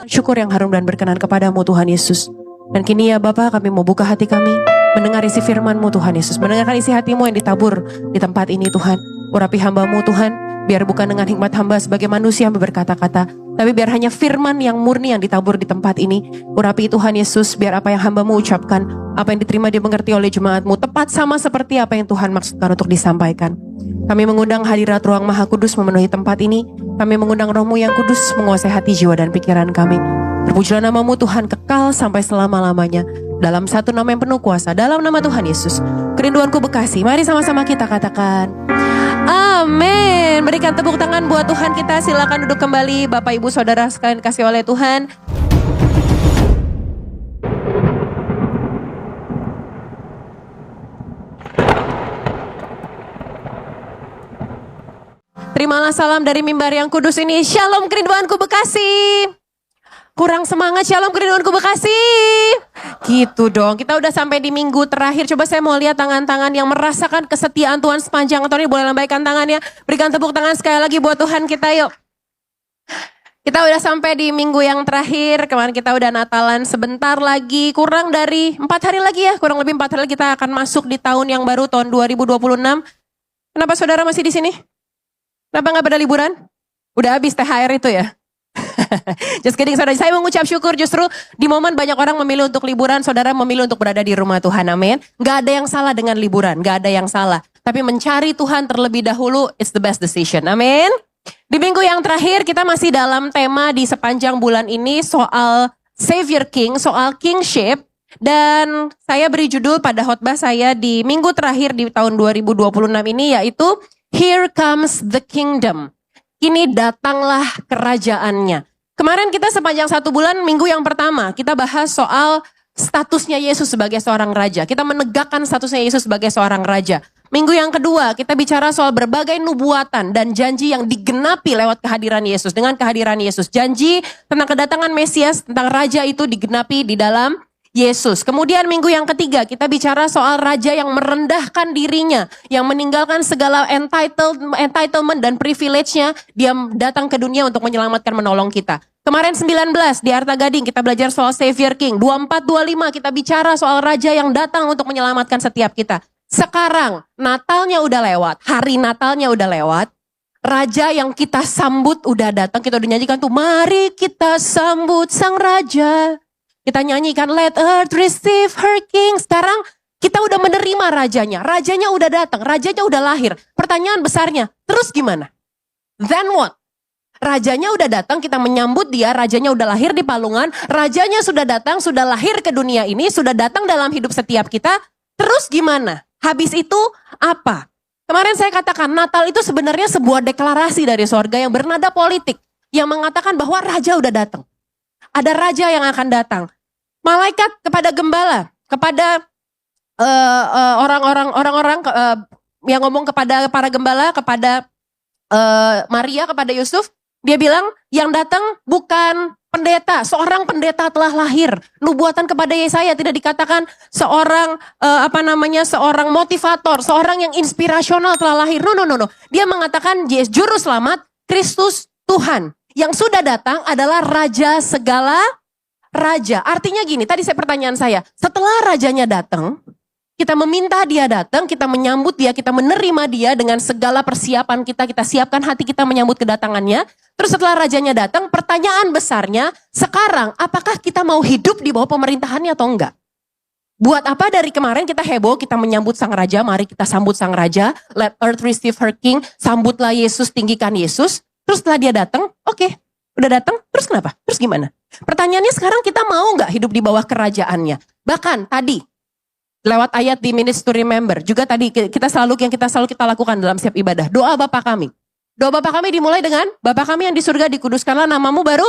syukur yang harum dan berkenan kepadamu Tuhan Yesus. Dan kini ya Bapa, kami mau buka hati kami, mendengar isi firman-Mu Tuhan Yesus. Mendengarkan isi hati-Mu yang ditabur di tempat ini Tuhan. Urapi hamba-Mu Tuhan, biar bukan dengan hikmat hamba sebagai manusia yang berkata-kata, tapi biar hanya firman yang murni yang ditabur di tempat ini. Urapi Tuhan Yesus, biar apa yang hamba-Mu ucapkan, apa yang diterima dimengerti oleh jemaat-Mu, tepat sama seperti apa yang Tuhan maksudkan untuk disampaikan. Kami mengundang hadirat ruang Maha Kudus memenuhi tempat ini. Kami mengundang Roh-Mu yang kudus menguasai hati, jiwa, dan pikiran kami. Terpujilah nama-Mu Tuhan kekal sampai selama-lamanya. Dalam satu nama yang penuh kuasa, dalam nama Tuhan Yesus. Kerinduanku Bekasi, mari sama-sama kita katakan amin. Berikan tepuk tangan buat Tuhan kita. Silakan duduk kembali Bapak Ibu Saudara sekalian kasih oleh Tuhan. Terimalah salam dari mimbar yang kudus ini. Shalom kerinduanku Bekasi. Kurang semangat, shalom kerinduanku Bekasi. Gitu dong, kita udah sampai di minggu terakhir. Coba saya mau lihat tangan-tangan yang merasakan kesetiaan Tuhan sepanjang tahun ini. Boleh lambaikan tangannya. Berikan tepuk tangan sekali lagi buat Tuhan kita yuk. Kita udah sampai di minggu yang terakhir. Kemarin kita udah Natalan, sebentar lagi. Kurang dari 4 hari lagi ya. Kurang lebih 4 hari lagi kita akan masuk di tahun yang baru, tahun 2026. Kenapa saudara masih di sini? Kenapa gak pada liburan? Udah habis THR itu ya? Just kidding saudara. Saya mengucap syukur justru di momen banyak orang memilih untuk liburan, saudara memilih untuk berada di rumah Tuhan. Amin. Gak ada yang salah dengan liburan. Gak ada yang salah. Tapi mencari Tuhan terlebih dahulu, it's the best decision. Amin. Di minggu yang terakhir kita masih dalam tema di sepanjang bulan ini soal Savior King, soal kingship. Dan saya beri judul pada khotbah saya di minggu terakhir di tahun 2026 ini, yaitu Here Comes the Kingdom. Kini datanglah kerajaannya. Kemarin kita sepanjang 1 bulan, minggu yang pertama, kita bahas soal statusnya Yesus sebagai seorang raja. Kita menegakkan statusnya Yesus sebagai seorang raja. Minggu yang kedua, kita bicara soal berbagai nubuatan dan janji yang digenapi lewat kehadiran Yesus. Dengan kehadiran Yesus, janji tentang kedatangan Mesias, tentang raja itu digenapi di dalam Yesus. Kemudian minggu yang ketiga kita bicara soal raja yang merendahkan dirinya, yang meninggalkan segala entitlement dan privilege-nya, dia datang ke dunia untuk menyelamatkan, menolong kita. Kemarin 19 di Arta Gading kita belajar soal Savior King. 24-25 kita bicara soal raja yang datang untuk menyelamatkan setiap kita. Sekarang Natalnya udah lewat, hari Natalnya udah lewat. Raja yang kita sambut udah datang, kita udah nyanyikan tuh, mari kita sambut sang raja. Kita nyanyikan Let Earth Receive Her King. Sekarang kita udah menerima rajanya. Rajanya udah datang, rajanya udah lahir. Pertanyaan besarnya, terus gimana? Then what? Rajanya udah datang, kita menyambut dia, rajanya udah lahir di palungan. Rajanya sudah datang, sudah lahir ke dunia ini, sudah datang dalam hidup setiap kita. Terus gimana? Habis itu apa? Kemarin saya katakan Natal itu sebenarnya sebuah deklarasi dari sorga yang bernada politik. Yang mengatakan bahwa raja udah datang. Ada raja yang akan datang. Malaikat kepada gembala, kepada orang-orang yang ngomong kepada para gembala, kepada Maria, kepada Yusuf, dia bilang yang datang bukan pendeta, seorang pendeta telah lahir. Nubuatan kepada Yesaya tidak dikatakan seorang seorang motivator, seorang yang inspirasional telah lahir. No. Dia mengatakan juru selamat Kristus Tuhan. Yang sudah datang adalah raja segala raja. Artinya gini, tadi pertanyaan saya, setelah rajanya datang, kita meminta dia datang, kita menyambut dia, kita menerima dia dengan segala persiapan kita siapkan hati kita menyambut kedatangannya. Terus setelah rajanya datang, pertanyaan besarnya, sekarang apakah kita mau hidup di bawah pemerintahannya atau enggak? Buat apa dari kemarin kita heboh, kita menyambut sang raja, mari kita sambut sang raja, let earth receive her king, sambutlah Yesus, tinggikan Yesus. Terus setelah dia datang, oke, udah datang, terus kenapa? Terus gimana? Pertanyaannya sekarang kita mau nggak hidup di bawah kerajaannya? Bahkan tadi, lewat ayat di Minutes to Remember, juga tadi kita selalu kita lakukan dalam setiap ibadah, doa Bapa kami. Doa Bapa kami dimulai dengan, Bapa kami yang di surga dikuduskanlah namamu, baru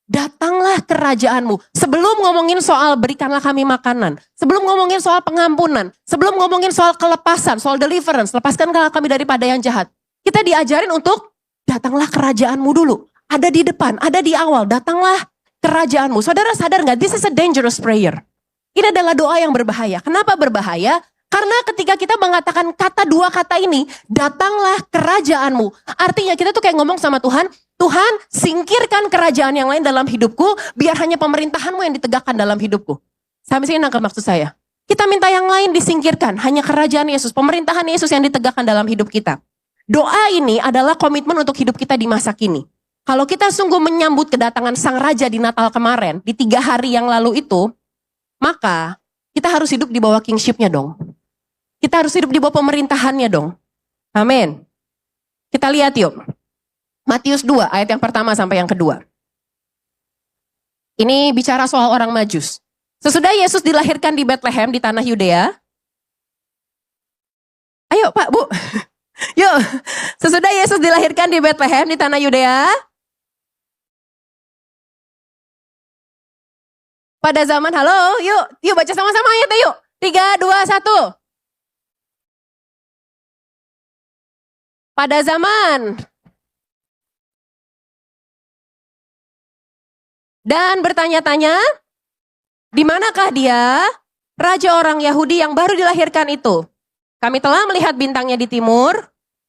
datanglah kerajaanmu. Sebelum ngomongin soal berikanlah kami makanan, sebelum ngomongin soal pengampunan, sebelum ngomongin soal kelepasan, soal deliverance, lepaskanlah kami daripada yang jahat. Kita diajarin untuk datanglah kerajaanmu dulu. Ada di depan, ada di awal, datanglah kerajaanmu. Saudara sadar gak? This is a dangerous prayer. Ini adalah doa yang berbahaya. Kenapa berbahaya? Karena ketika kita mengatakan dua kata ini, datanglah kerajaanmu. Artinya kita tuh kayak ngomong sama Tuhan, Tuhan, singkirkan kerajaan yang lain dalam hidupku, biar hanya pemerintahanmu yang ditegakkan dalam hidupku. Sampai sini nangkep maksud saya. Kita minta yang lain disingkirkan, hanya kerajaan Yesus, pemerintahan Yesus yang ditegakkan dalam hidup kita. Doa ini adalah komitmen untuk hidup kita di masa kini. Kalau kita sungguh menyambut kedatangan Sang Raja di Natal kemarin, di 3 hari yang lalu itu, maka kita harus hidup di bawah kingship-nya dong. Kita harus hidup di bawah pemerintahannya dong. Amin. Kita lihat yuk. Matius 2 ayat yang pertama sampai yang kedua. Ini bicara soal orang Majus. Sesudah Yesus dilahirkan di Bethlehem di tanah Yudea. Ayo Pak, Bu. Yuk. Sesudah Yesus dilahirkan di Bethlehem di tanah Yudea. Pada zaman, halo, yuk baca sama-sama ayatnya yuk. 3, 2, 1. Pada zaman. Dan bertanya-tanya, di manakah dia, raja orang Yahudi yang baru dilahirkan itu? Kami telah melihat bintangnya di timur,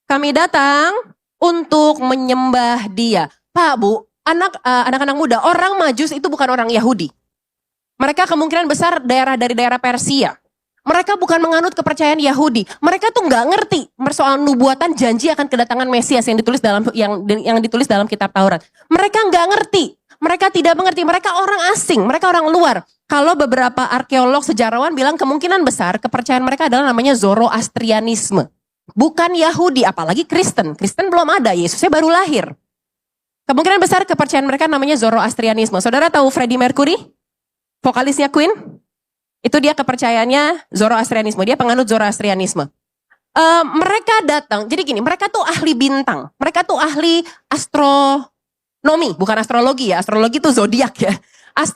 kami datang untuk menyembah dia. Pak, Bu, anak-anak muda, orang Majus itu bukan orang Yahudi. Mereka kemungkinan besar dari daerah Persia. Mereka bukan menganut kepercayaan Yahudi. Mereka tuh nggak ngerti soal nubuatan janji akan kedatangan Mesias yang ditulis dalam yang ditulis dalam kitab Taurat. Mereka nggak ngerti. Mereka tidak mengerti. Mereka orang asing. Mereka orang luar. Kalau beberapa arkeolog sejarawan bilang kemungkinan besar kepercayaan mereka adalah namanya Zoroastrianisme. Bukan Yahudi, apalagi Kristen. Kristen belum ada, Yesusnya baru lahir. Kemungkinan besar kepercayaan mereka namanya Zoroastrianisme. Saudara tahu Freddie Mercury? Vokalisnya Queen? Itu dia kepercayaannya Zoroastrianisme. Dia penganut Zoroastrianisme. Mereka datang, jadi gini, mereka tuh ahli bintang. Mereka tuh ahli astronomi, bukan astrologi ya. Astrologi itu zodiak ya.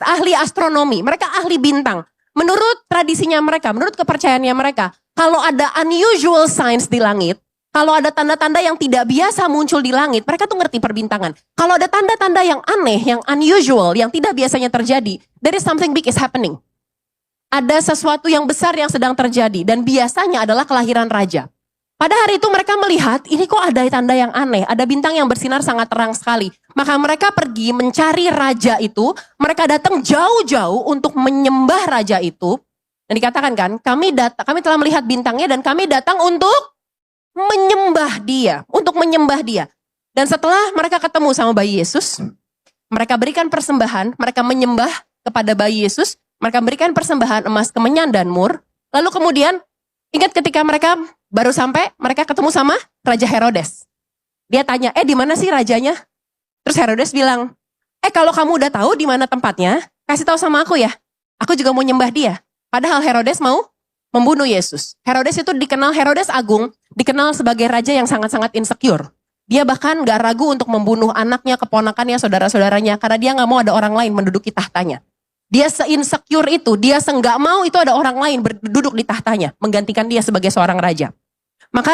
Ahli astronomi, mereka ahli bintang. Menurut tradisinya mereka, menurut kepercayaannya mereka, kalau ada unusual signs di langit, kalau ada tanda-tanda yang tidak biasa muncul di langit, mereka tuh ngerti perbintangan. Kalau ada tanda-tanda yang aneh, yang unusual, yang tidak biasanya terjadi, there is something big is happening. Ada sesuatu yang besar yang sedang terjadi dan biasanya adalah kelahiran raja. Pada hari itu mereka melihat, ini kok ada tanda yang aneh, ada bintang yang bersinar sangat terang sekali. Maka mereka pergi mencari raja itu, mereka datang jauh-jauh untuk menyembah raja itu. Dan dikatakan kan, kami telah melihat bintangnya dan kami datang untuk menyembah dia, untuk menyembah dia. Dan setelah mereka ketemu sama bayi Yesus, mereka berikan persembahan, mereka menyembah kepada bayi Yesus, mereka berikan persembahan emas, kemenyan, dan mur. Lalu kemudian, ingat ketika mereka baru sampai, mereka ketemu sama Raja Herodes. Dia tanya, di mana sih rajanya? Terus Herodes bilang, kalau kamu udah tahu di mana tempatnya, kasih tahu sama aku ya. Aku juga mau nyembah dia. Padahal Herodes mau membunuh Yesus. Herodes itu dikenal, Herodes Agung, dikenal sebagai raja yang sangat-sangat insecure. Dia bahkan gak ragu untuk membunuh anaknya, keponakannya, saudara-saudaranya, karena dia gak mau ada orang lain menduduki tahtanya. Dia se-insecure itu, dia nggak mau itu ada orang lain duduk di tahtanya, menggantikan dia sebagai seorang raja. Maka,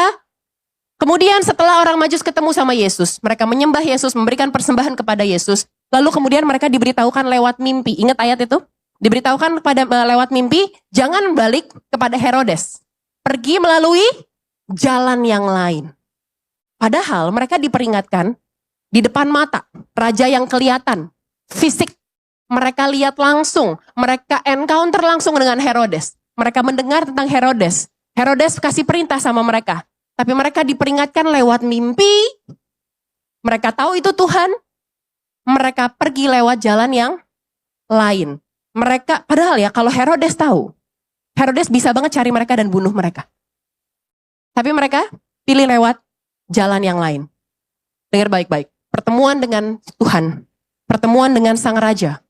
kemudian setelah orang Majus ketemu sama Yesus, mereka menyembah Yesus, memberikan persembahan kepada Yesus, lalu kemudian mereka diberitahukan lewat mimpi. Ingat ayat itu? Diberitahukan lewat mimpi, jangan balik kepada Herodes. Pergi melalui jalan yang lain. Padahal mereka diperingatkan di depan mata, raja yang kelihatan, fisik. Mereka lihat langsung, mereka encounter langsung dengan Herodes. Mereka mendengar tentang Herodes. Herodes kasih perintah sama mereka. Tapi mereka diperingatkan lewat mimpi. Mereka tahu itu Tuhan. Mereka pergi lewat jalan yang lain. Mereka, padahal ya kalau Herodes tahu, Herodes bisa banget cari mereka dan bunuh mereka. Tapi mereka pilih lewat jalan yang lain. Dengar baik-baik. Pertemuan dengan Tuhan. Pertemuan dengan Sang Raja.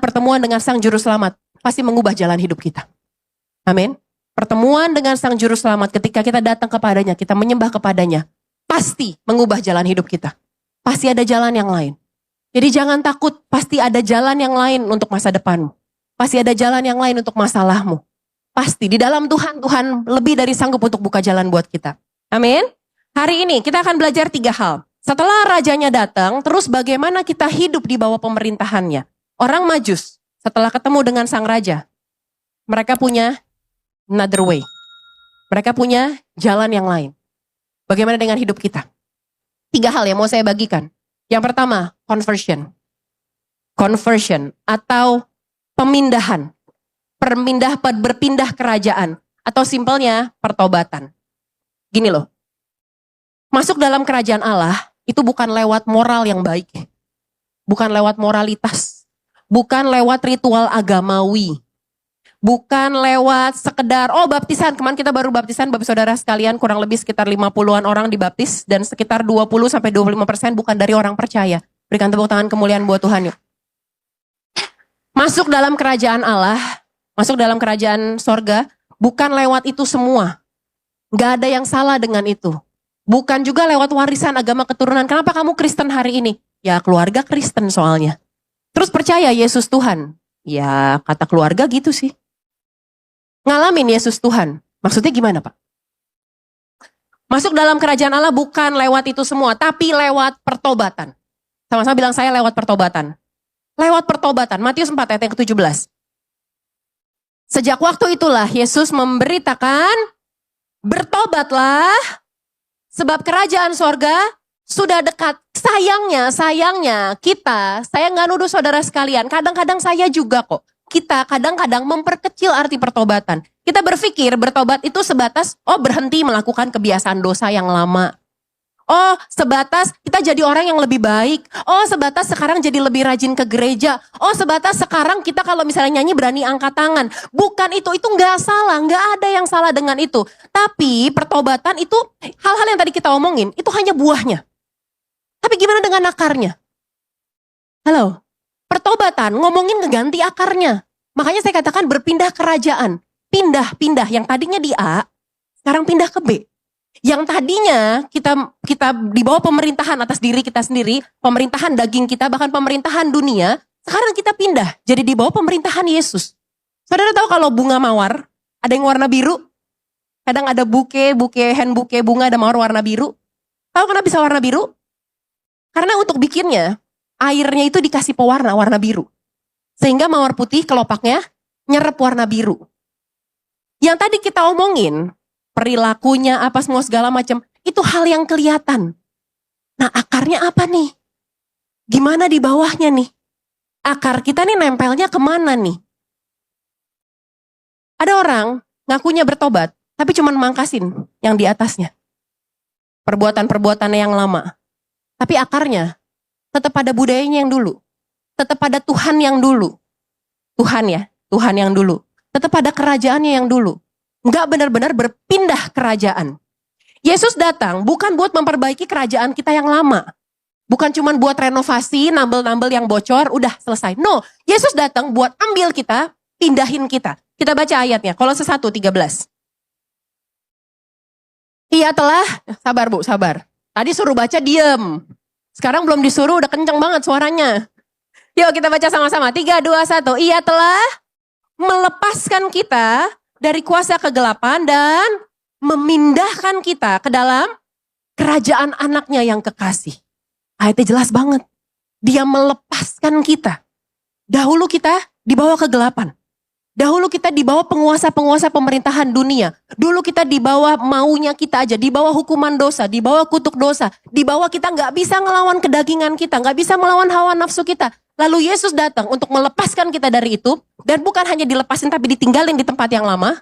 Pertemuan dengan Sang Juru Selamat pasti mengubah jalan hidup kita. Amin. Pertemuan dengan Sang Juru Selamat ketika kita datang kepadanya, kita menyembah kepadanya, pasti mengubah jalan hidup kita. Pasti ada jalan yang lain. Jadi jangan takut, pasti ada jalan yang lain untuk masa depanmu. Pasti ada jalan yang lain untuk masalahmu. Pasti di dalam Tuhan lebih dari sanggup untuk buka jalan buat kita. Amin. Hari ini kita akan belajar 3 hal. Setelah rajanya datang, terus bagaimana kita hidup di bawah pemerintahannya. Orang Majus, setelah ketemu dengan sang raja, mereka punya another way. Mereka punya jalan yang lain. Bagaimana dengan hidup kita? 3 hal yang mau saya bagikan. Yang pertama, conversion. Conversion atau pemindahan. Berpindah kerajaan. Atau simpelnya pertobatan. Gini loh. Masuk dalam kerajaan Allah itu bukan lewat moral yang baik. Bukan lewat moralitas. Bukan lewat ritual agamawi. Bukan lewat sekedar, baptisan. Kemarin kita baru baptisan, Bapak Saudara sekalian, kurang lebih sekitar 50-an orang dibaptis. Dan sekitar 20-25% bukan dari orang percaya. Berikan tepuk tangan kemuliaan buat Tuhan yuk. Masuk dalam kerajaan Allah, masuk dalam kerajaan sorga, bukan lewat itu semua. Gak ada yang salah dengan itu. Bukan juga lewat warisan agama keturunan. Kenapa kamu Kristen hari ini? Ya keluarga Kristen soalnya. Terus percaya Yesus Tuhan. Ya kata keluarga gitu sih. Ngalamin Yesus Tuhan. Maksudnya gimana Pak? Masuk dalam kerajaan Allah bukan lewat itu semua. Tapi lewat pertobatan. Sama-sama bilang saya lewat pertobatan. Lewat pertobatan. Matius 4 ayat yang ke-17. Sejak waktu itulah Yesus memberitakan, bertobatlah, sebab kerajaan sorga sudah dekat. Sayangnya kita, saya nggak nuduh saudara sekalian, kadang-kadang saya juga kok. Kita kadang-kadang memperkecil arti pertobatan. Kita berpikir bertobat itu sebatas, berhenti melakukan kebiasaan dosa yang lama. Sebatas kita jadi orang yang lebih baik. Sebatas sekarang jadi lebih rajin ke gereja. Sebatas sekarang kita kalau misalnya nyanyi berani angkat tangan. Bukan itu nggak salah, nggak ada yang salah dengan itu. Tapi pertobatan itu hal-hal yang tadi kita omongin, itu hanya buahnya. Tapi gimana dengan akarnya? Halo, pertobatan ngomongin ngeganti akarnya. Makanya saya katakan berpindah kerajaan. Pindah, yang tadinya di A, sekarang pindah ke B. Yang tadinya kita di bawah pemerintahan atas diri kita sendiri, pemerintahan daging kita, bahkan pemerintahan dunia, sekarang kita pindah jadi di bawah pemerintahan Yesus. Saudara tahu kalau bunga mawar, ada yang warna biru? Kadang ada hand bouquet bunga ada mawar warna biru. Tahu kenapa bisa warna biru? Karena untuk bikinnya, airnya itu dikasih pewarna warna biru. Sehingga mawar putih kelopaknya nyerap warna biru. Yang tadi kita omongin, perilakunya apa semua segala macam, itu hal yang kelihatan. Nah akarnya apa nih? Gimana di bawahnya nih? Akar kita nih nempelnya kemana nih? Ada orang ngakunya bertobat, tapi cuma mangkasin yang di atasnya. Perbuatan-perbuatannya yang lama. Tapi akarnya tetap pada budayanya yang dulu. Tetap pada Tuhan yang dulu. Tuhan yang dulu. Tetap pada kerajaannya yang dulu. Enggak benar-benar berpindah kerajaan. Yesus datang bukan buat memperbaiki kerajaan kita yang lama. Bukan cuma buat renovasi, nambel-nambel yang bocor, udah selesai. No, Yesus datang buat ambil kita, pindahin kita. Kita baca ayatnya, Kolose 1:13. Ia telah, sabar Bu, sabar. Tadi suruh baca diem. Sekarang belum disuruh, udah kenceng banget suaranya. Yuk kita baca sama-sama. 3, 2, 1. Ia telah melepaskan kita dari kuasa kegelapan dan memindahkan kita ke dalam kerajaan anaknya yang kekasih. Ayatnya jelas banget. Dia melepaskan kita. Dahulu kita di bawah kegelapan. Dahulu kita di bawah penguasa-penguasa pemerintahan dunia. Dulu kita di bawah maunya kita aja. Di bawah hukuman dosa. Di bawah kutuk dosa. Di bawah kita gak bisa ngelawan kedagingan kita. Gak bisa melawan hawa nafsu kita. Lalu Yesus datang untuk melepaskan kita dari itu. Dan bukan hanya dilepasin tapi ditinggalin di tempat yang lama.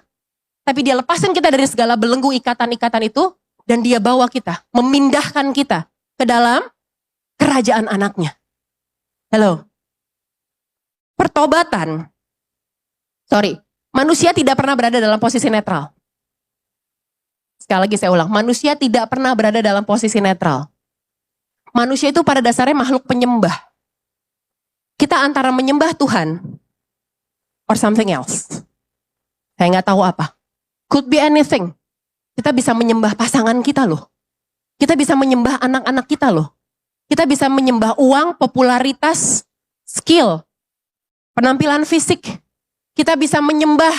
Tapi dia lepasin kita dari segala belenggu ikatan-ikatan itu. Dan dia bawa kita. Memindahkan kita ke dalam kerajaan anaknya. Halo. Pertobatan. Manusia tidak pernah berada dalam posisi netral. Sekali lagi saya ulang, manusia tidak pernah berada dalam posisi netral. Manusia itu pada dasarnya makhluk penyembah. Kita antara menyembah Tuhan or something else. Saya nggak tahu apa. Could be anything. Kita bisa menyembah pasangan kita loh. Kita bisa menyembah anak-anak kita loh. Kita bisa menyembah uang, popularitas, skill, penampilan fisik. Kita bisa menyembah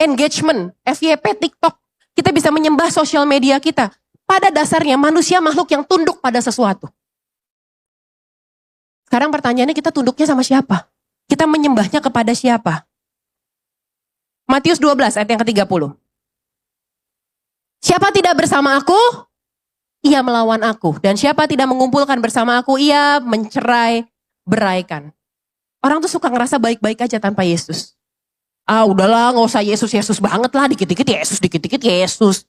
engagement, FYP, TikTok. Kita bisa menyembah sosial media kita. Pada dasarnya manusia makhluk yang tunduk pada sesuatu. Sekarang pertanyaannya kita tunduknya sama siapa? Kita menyembahnya kepada siapa? Matius 12 ayat yang ke-30. Siapa tidak bersama aku, ia melawan aku. Dan siapa tidak mengumpulkan bersama aku, ia mencerai beraikan. Orang tuh suka ngerasa baik-baik aja tanpa Yesus. Ah udahlah gak usah Yesus banget lah, dikit-dikit Yesus.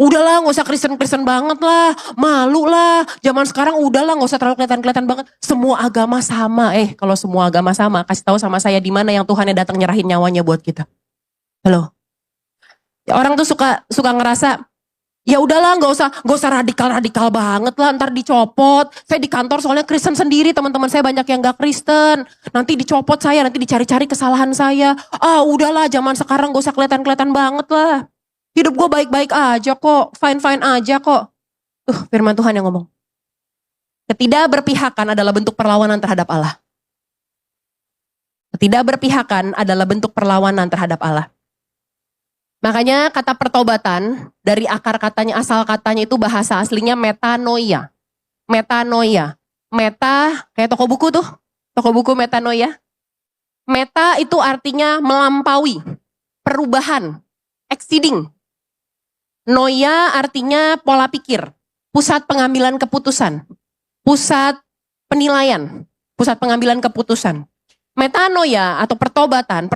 Udahlah gak usah Kristen banget lah, malu lah. Zaman sekarang udahlah gak usah terlalu kelihatan banget. Semua agama sama. Kalau semua agama sama, kasih tahu sama saya di mana yang Tuhan yang datang nyerahin nyawanya buat kita. Halo. Ya, orang tuh suka ngerasa, ya udahlah gak usah radikal banget lah, ntar dicopot. Saya di kantor soalnya Kristen sendiri, teman-teman saya banyak yang gak Kristen. Nanti dicopot saya, nanti dicari-cari kesalahan saya. Ah udahlah zaman sekarang gak usah kelihatan banget lah. Hidup gue baik-baik aja kok, fine-fine aja kok. Firman Tuhan yang ngomong. Ketidakberpihakan adalah bentuk perlawanan terhadap Allah. Ketidakberpihakan adalah bentuk perlawanan terhadap Allah. Makanya kata pertobatan, dari akar katanya, asal katanya itu bahasa aslinya metanoia. Metanoia. Meta, kayak toko buku tuh. Toko buku metanoia. Meta itu artinya melampaui, perubahan, exceeding. Noia artinya pola pikir, pusat pengambilan keputusan, pusat penilaian, pusat pengambilan keputusan. Metanoia atau pertobatan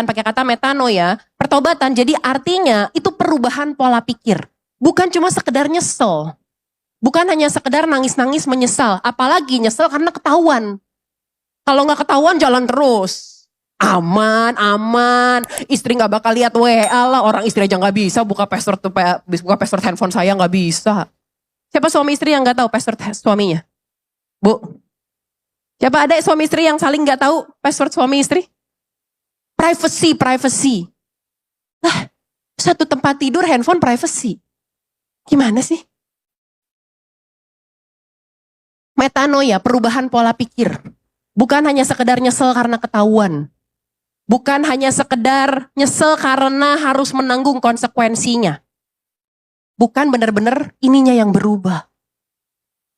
pakai kata metanoia, pertobatan jadi artinya itu perubahan pola pikir. Bukan cuma sekedar nyesel, bukan hanya sekedar nangis-nangis menyesal, apalagi nyesel karena ketahuan. Kalau nggak ketahuan jalan terus. Aman, istri nggak bakal lihat WA lah, orang istri aja nggak bisa buka password handphone saya nggak bisa. Siapa suami istri yang nggak tahu password suaminya? Bu, siapa ada suami istri yang saling nggak tahu password suami istri? Privacy. Lah, satu tempat tidur handphone privacy. Gimana sih? Metanoia, perubahan pola pikir. Bukan hanya sekedar nyesel karena ketahuan. Bukan hanya sekedar nyesel karena harus menanggung konsekuensinya. Bukan benar-benar ininya yang berubah.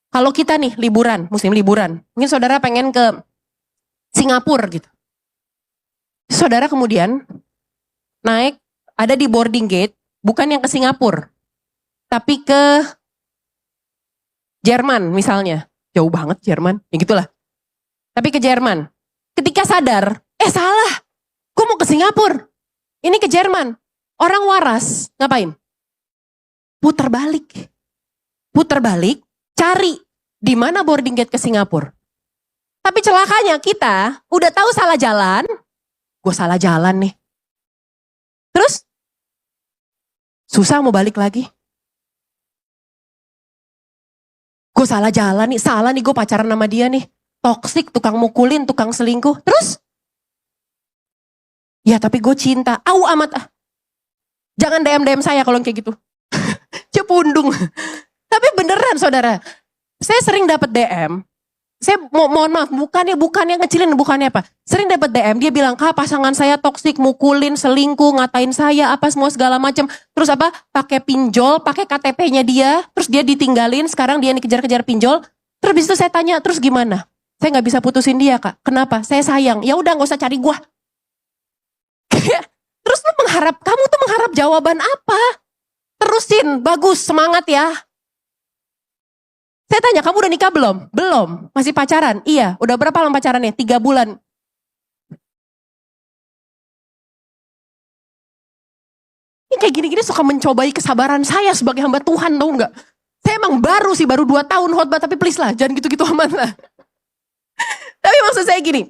Kalau kita nih liburan, musim liburan. Mungkin saudara pengen ke Singapura gitu. Saudara kemudian naik, ada di boarding gate, bukan yang ke Singapura. Tapi ke Jerman misalnya. Jauh banget Jerman, ya gitulah. Tapi ke Jerman. Ketika sadar, salah. Gue mau ke Singapura. Ini ke Jerman. Orang waras, ngapain? Putar balik, cari di mana boarding gate ke Singapura. Tapi celakanya kita udah tahu salah jalan. Gue salah jalan nih. Terus susah mau balik lagi. Gue salah jalan nih, gue pacaran sama dia nih. Toksik, tukang mukulin, tukang selingkuh. Terus? Ya tapi gue cinta. Amat ah. Jangan DM saya kalau kayak gitu. Cepundung. Tapi beneran saudara. Saya sering dapat DM. Saya mohon maaf, bukannya ngecilin, bukannya apa. Sering dapat DM, dia bilang, "Kak, pasangan saya toksik, mukulin, selingkuh, ngatain saya, apa semua segala macam." Terus apa? Pakai pinjol, pakai KTP-nya dia, terus dia ditinggalin, sekarang dia dikejar-kejar pinjol. Terus habis itu saya tanya, "Terus gimana?" "Saya nggak bisa putusin dia, Kak." "Kenapa?" "Saya sayang." "Ya udah, nggak usah cari gua." Terus kamu tuh mengharap jawaban apa? Terusin, bagus, semangat ya. Saya tanya, "Kamu udah nikah belum?" "Belum." "Masih pacaran?" "Iya." "Udah berapa lama pacarannya?" 3 bulan. Ini kayak gini-gini suka mencobai kesabaran saya sebagai hamba Tuhan, tau gak? Saya emang baru 2 tahun khotbah, tapi please lah, jangan gitu-gitu amat lah. Tapi maksud saya gini,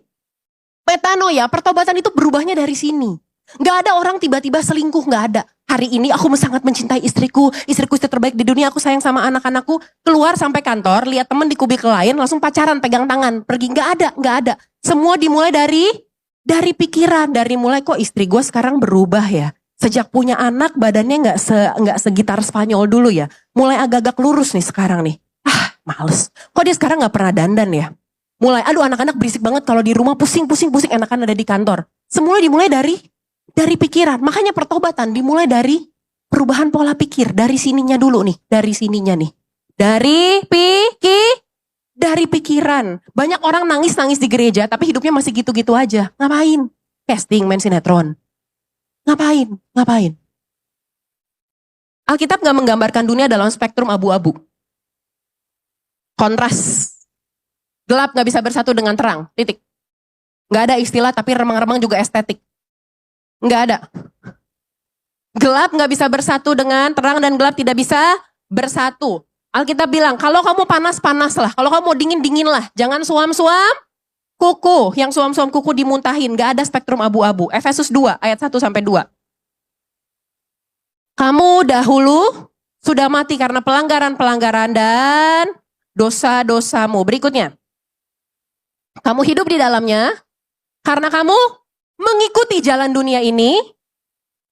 metanoia, pertobatan itu berubahnya dari sini. Gak ada orang tiba-tiba selingkuh, gak ada. Hari ini aku sangat mencintai istriku istri terbaik di dunia, aku sayang sama anak-anakku. Keluar sampai kantor, lihat temen di kubikel lain, langsung pacaran, pegang tangan, pergi. Gak ada. Semua dimulai dari pikiran, dari mulai kok istri gue sekarang berubah ya. Sejak punya anak badannya nggak segitar Spanyol dulu ya. Mulai agak-agak lurus nih sekarang nih. Males. Kok dia sekarang nggak pernah dandan ya? Mulai, aduh anak-anak berisik banget kalau di rumah, pusing, enakan ada di kantor. Semua dimulai dari pikiran. Makanya pertobatan dimulai dari perubahan pola pikir. Dari sininya dulu nih. Dari sininya nih. Dari pikiran. Banyak orang nangis-nangis di gereja tapi hidupnya masih gitu-gitu aja. Ngapain? Casting, main sinetron. Ngapain? Alkitab gak menggambarkan dunia dalam spektrum abu-abu. Kontras. Gelap gak bisa bersatu dengan terang. Titik. Gak ada istilah tapi remang-remang juga estetik. Gak ada. Gelap gak bisa bersatu dengan terang dan gelap tidak bisa bersatu. Alkitab bilang, kalau kamu panas, panaslah. Kalau kamu mau dingin, dinginlah. Jangan suam-suam kuku. Yang suam-suam kuku dimuntahin. Gak ada spektrum abu-abu. Efesus 2 ayat 1 sampai 2. Kamu dahulu sudah mati karena pelanggaran-pelanggaran dan dosa-dosamu. Berikutnya. Kamu hidup di dalamnya karena kamu mengikuti jalan dunia ini,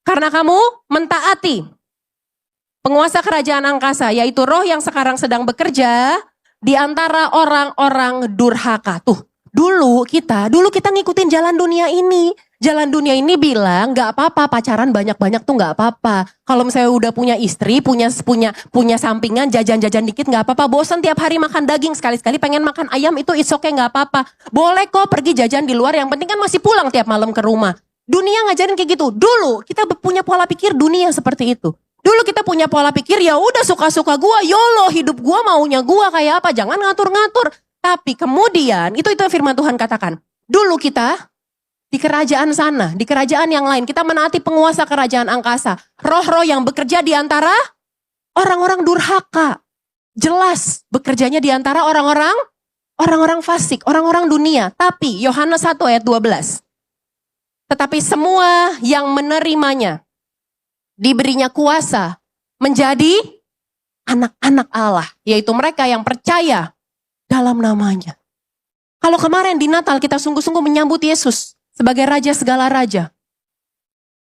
karena kamu mentaati penguasa kerajaan angkasa, yaitu roh yang sekarang sedang bekerja di antara orang-orang durhaka. Tuh, dulu kita ngikutin jalan dunia ini. Jalan dunia ini bilang gak apa-apa pacaran banyak-banyak tuh gak apa-apa. Kalau misalnya udah punya istri, punya sampingan, jajan-jajan dikit gak apa-apa. Bosan tiap hari makan daging, sekali-sekali pengen makan ayam itu it's okay gak apa-apa. Boleh kok pergi jajan di luar, yang penting kan masih pulang tiap malam ke rumah. Dunia ngajarin kayak gitu. Dulu kita punya pola pikir dunia seperti itu. Dulu kita punya pola pikir ya udah suka-suka gua, YOLO, hidup gua maunya gua kayak apa, jangan ngatur-ngatur. Tapi kemudian itu firman Tuhan katakan. Dulu kita di kerajaan sana, di kerajaan yang lain, kita menaati penguasa kerajaan angkasa. Roh-roh yang bekerja di antara orang-orang durhaka. Jelas bekerjanya di antara orang-orang fasik, orang-orang dunia. Tapi Yohanes 1 ayat 12. Tetapi semua yang menerimanya diberinya kuasa menjadi anak-anak Allah. Yaitu mereka yang percaya dalam namanya. Kalau kemarin di Natal kita sungguh-sungguh menyambut Yesus sebagai Raja segala Raja.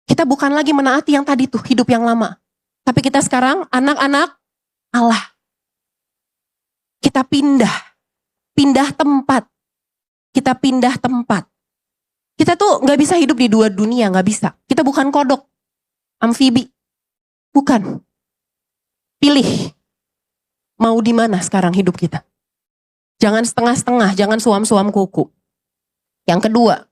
Kita bukan lagi menaati yang tadi tuh, hidup yang lama. Tapi kita sekarang anak-anak Allah. Kita pindah tempat. Kita pindah tempat. Kita tuh gak bisa hidup di dua dunia, gak bisa. Kita bukan kodok, amfibi. Bukan. Pilih. Mau di mana sekarang hidup kita. Jangan setengah-setengah, jangan suam-suam kuku. Yang kedua,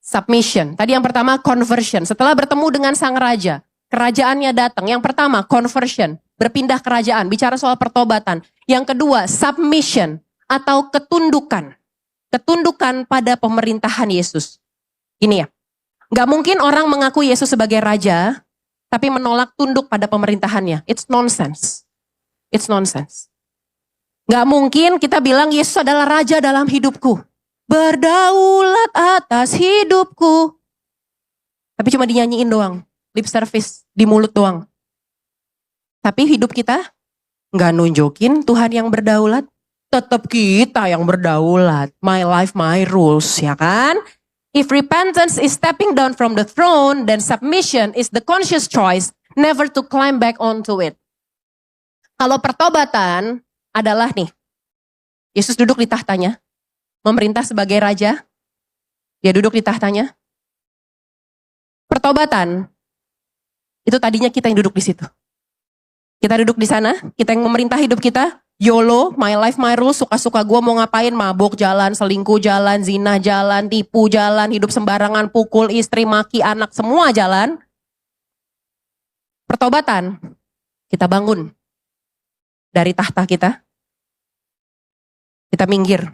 submission. Tadi yang pertama conversion. Setelah bertemu dengan sang raja, kerajaannya datang. Yang pertama conversion, berpindah kerajaan, bicara soal pertobatan. Yang kedua submission atau ketundukan. Ketundukan pada pemerintahan Yesus. Ini ya, gak mungkin orang mengaku Yesus sebagai raja, tapi menolak tunduk pada pemerintahannya. It's nonsense. It's nonsense. Gak mungkin kita bilang Yesus adalah raja dalam hidupku. Berdaulat atas hidupku. Tapi cuma dinyanyiin doang. Lip service, di mulut doang. Tapi hidup kita gak nunjukin Tuhan yang berdaulat. Tetap kita yang berdaulat. My life, my rules, ya kan? If repentance is stepping down from the throne, then submission is the conscious choice never to climb back onto it. Kalau pertobatan adalah nih, Yesus duduk di tahtanya, memerintah sebagai raja, dia duduk di tahtanya. Pertobatan, itu tadinya kita yang duduk di situ. Kita duduk di sana, kita yang memerintah hidup kita, YOLO, my life, my rules, suka-suka gue mau ngapain, mabuk jalan, selingkuh jalan, zina jalan, tipu jalan, hidup sembarangan, pukul istri, maki anak, semua jalan. Pertobatan, kita bangun dari tahta kita. Kita minggir.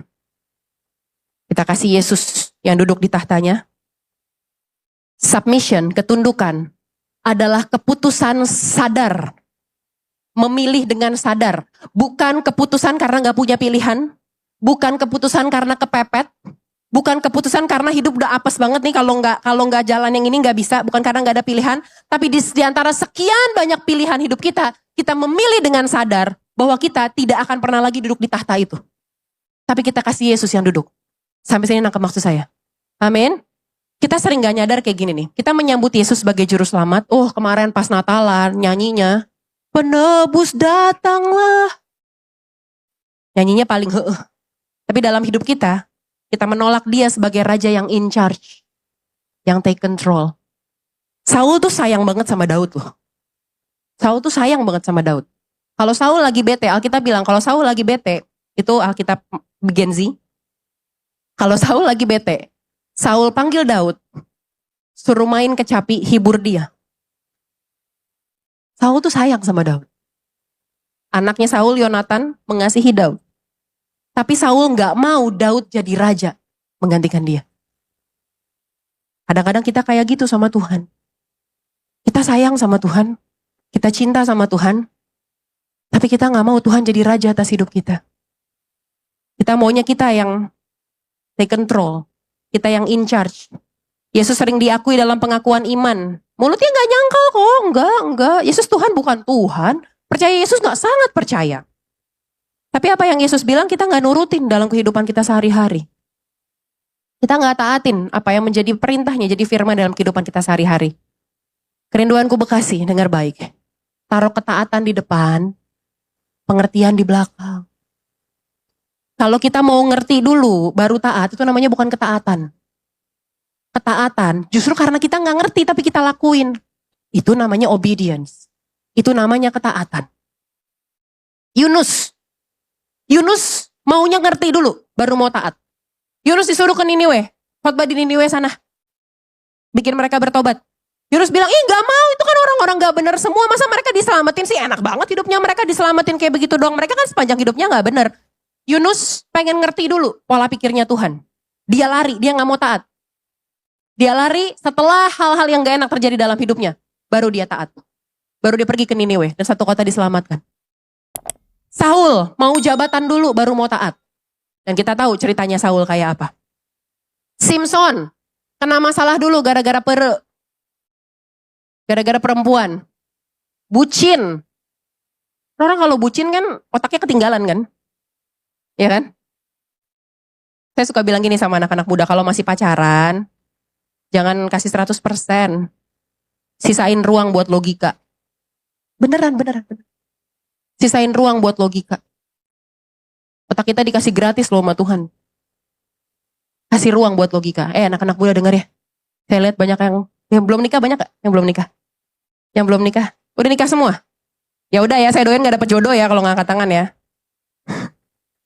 Kita kasih Yesus yang duduk di tahtanya. Submission, ketundukan, adalah keputusan sadar. Memilih dengan sadar. Bukan keputusan karena gak punya pilihan. Bukan keputusan karena kepepet. Bukan keputusan karena hidup udah apes banget nih, kalau nggak jalan yang ini gak bisa. Bukan karena gak ada pilihan. Tapi di antara sekian banyak pilihan hidup kita, kita memilih dengan sadar bahwa kita tidak akan pernah lagi duduk di tahta itu. Tapi kita kasih Yesus yang duduk. Sampai sini nangkep maksud saya. Amin. Kita sering gak nyadar kayak gini nih. Kita menyambut Yesus sebagai juru selamat. Oh, kemarin pas Natalan nyanyinya, penebus datanglah. Nyanyinya paling heeh. Tapi dalam hidup kita menolak dia sebagai raja yang in charge. Yang take control. Saul tuh sayang banget sama Daud loh. Saul tuh sayang banget sama Daud. Kalau Saul lagi bete, Alkitab bilang kalau Saul lagi bete, itu Alkitab Gen Z. Kalau Saul lagi bete, Saul panggil Daud, suruh main kecapi, hibur dia. Saul tuh sayang sama Daud. Anaknya Saul, Yonatan, mengasihi Daud. Tapi Saul nggak mau Daud jadi raja menggantikan dia. Kadang-kadang kita kayak gitu sama Tuhan. Kita sayang sama Tuhan, kita cinta sama Tuhan, tapi kita nggak mau Tuhan jadi raja atas hidup kita. Kita maunya kita yang take control, kita yang in charge. Yesus sering diakui dalam pengakuan iman. Mulutnya nggak nyangkal kok, enggak. Yesus Tuhan bukan Tuhan. Percaya Yesus nggak sangat percaya. Tapi apa yang Yesus bilang kita nggak nurutin dalam kehidupan kita sehari-hari. Kita nggak taatin apa yang menjadi perintahnya, jadi firman dalam kehidupan kita sehari-hari. Kerinduanku Bekasi, dengar baik. Taruh ketaatan di depan, pengertian di belakang. Kalau kita mau ngerti dulu, baru taat, itu namanya bukan ketaatan. Ketaatan, justru karena kita nggak ngerti tapi kita lakuin. Itu namanya obedience. Itu namanya ketaatan. Yunus maunya ngerti dulu, baru mau taat. Yunus disuruh ke Niniwe, khotbah di Niniwe sana. Bikin mereka bertobat. Yunus bilang, gak mau, itu kan orang-orang gak benar semua. Masa mereka diselamatin sih, enak banget hidupnya mereka diselamatin kayak begitu doang. Mereka kan sepanjang hidupnya gak benar. Yunus pengen ngerti dulu pola pikirnya Tuhan. Dia lari, dia gak mau taat. Dia lari setelah hal-hal yang gak enak terjadi dalam hidupnya. Baru dia taat. Baru dia pergi ke Niniwe dan satu kota diselamatkan. Saul mau jabatan dulu baru mau taat. Dan kita tahu ceritanya Saul kayak apa. Simson kena masalah dulu gara-gara perempuan. Bucin. Orang kalau bucin kan otaknya ketinggalan kan? Ya kan? Saya suka bilang gini sama anak-anak muda, kalau masih pacaran, jangan kasih 100%. Sisain ruang buat logika. Beneran. Sisain ruang buat logika. Otak kita dikasih gratis loh sama Tuhan. Kasih ruang buat logika. Anak-anak muda denger ya. Saya lihat banyak yang belum nikah, banyak gak? Yang belum nikah? Yang belum nikah? Udah nikah semua? Ya udah ya, saya doain gak dapet jodoh ya kalau ngangkat tangan ya.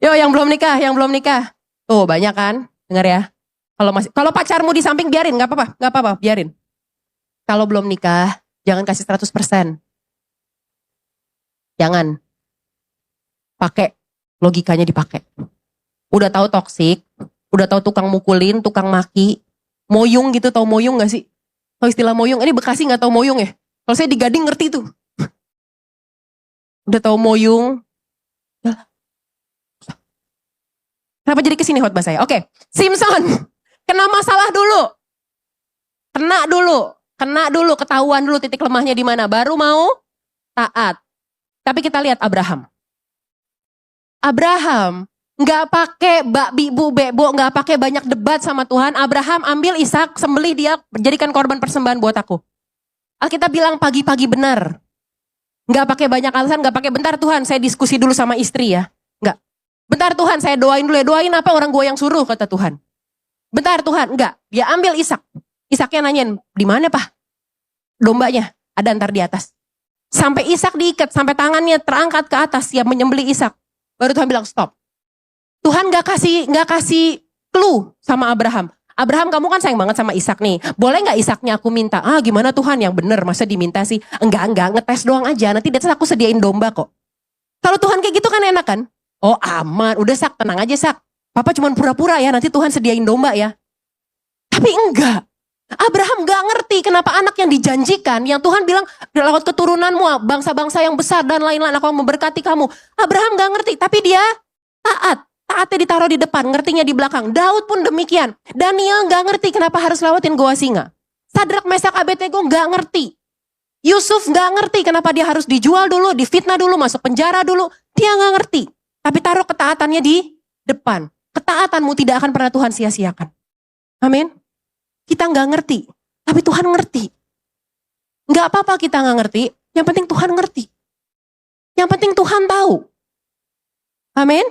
Yo, yang belum nikah. Tuh banyak kan? Dengar ya. Kalau pacarmu di samping biarin, gak apa-apa, biarin. Kalau belum nikah, jangan kasih 100%. Jangan. Pakai, logikanya dipakai. Udah tahu toksik, udah tahu tukang mukulin, tukang maki, moyung gitu, tahu moyung gak sih? Tahu istilah moyung? Ini Bekasi gak tahu moyung ya? Kalau saya di Gading ngerti tuh. Udah tahu moyung. Kenapa jadi kesini khotbah saya? Oke, Simson kena masalah dulu. Kena dulu, ketahuan dulu titik lemahnya di mana, baru mau taat. Tapi kita lihat Abraham nggak pakai bakbi bu bebo, nggak pakai banyak debat sama Tuhan. Abraham ambil Ishak, sembelih dia, jadikan korban persembahan buat aku. Alkitab bilang pagi-pagi benar. Nggak pakai banyak alasan, nggak pakai bentar Tuhan, saya diskusi dulu sama istri ya. Nggak. Bentar Tuhan, saya doain dulu ya. Doain apa, orang gue yang suruh, kata Tuhan. Bentar Tuhan, enggak. Dia ambil Ishak. Ishaknya nanyain, di mana Pak? Dombanya ada ntar di atas. Sampai Ishak diikat, sampai tangannya terangkat ke atas, siap menyembelih Ishak. Baru Tuhan bilang stop. Tuhan nggak kasih clue sama Abraham. Abraham, kamu kan sayang banget sama Ishak nih. Boleh nggak Ishaknya aku minta? Gimana Tuhan, yang bener masa diminta sih? Enggak, ngetes doang aja. Nanti di atas aku sediain domba kok. Kalau Tuhan kayak gitu kan enak kan? Oh aman, udah Sak, tenang aja Sak. Papa cuma pura-pura ya, nanti Tuhan sediain domba ya. Tapi enggak. Abraham gak ngerti kenapa anak yang dijanjikan, yang Tuhan bilang lewat keturunanmu, bangsa-bangsa yang besar dan lain-lain aku memberkati kamu. Abraham gak ngerti, tapi dia taat. Taatnya ditaruh di depan, ngertinya di belakang. Daud pun demikian. Daniel gak ngerti kenapa harus lewatin Goa Singa. Sadrak, Mesak, Abednego gak ngerti. Yusuf gak ngerti kenapa dia harus dijual dulu, difitnah dulu, masuk penjara dulu. Dia gak ngerti. Tapi taruh ketaatannya di depan. Ketaatanmu tidak akan pernah Tuhan sia-siakan. Amin. Kita gak ngerti, tapi Tuhan ngerti. Gak apa-apa kita gak ngerti, yang penting Tuhan ngerti. Yang penting Tuhan tahu. Amin.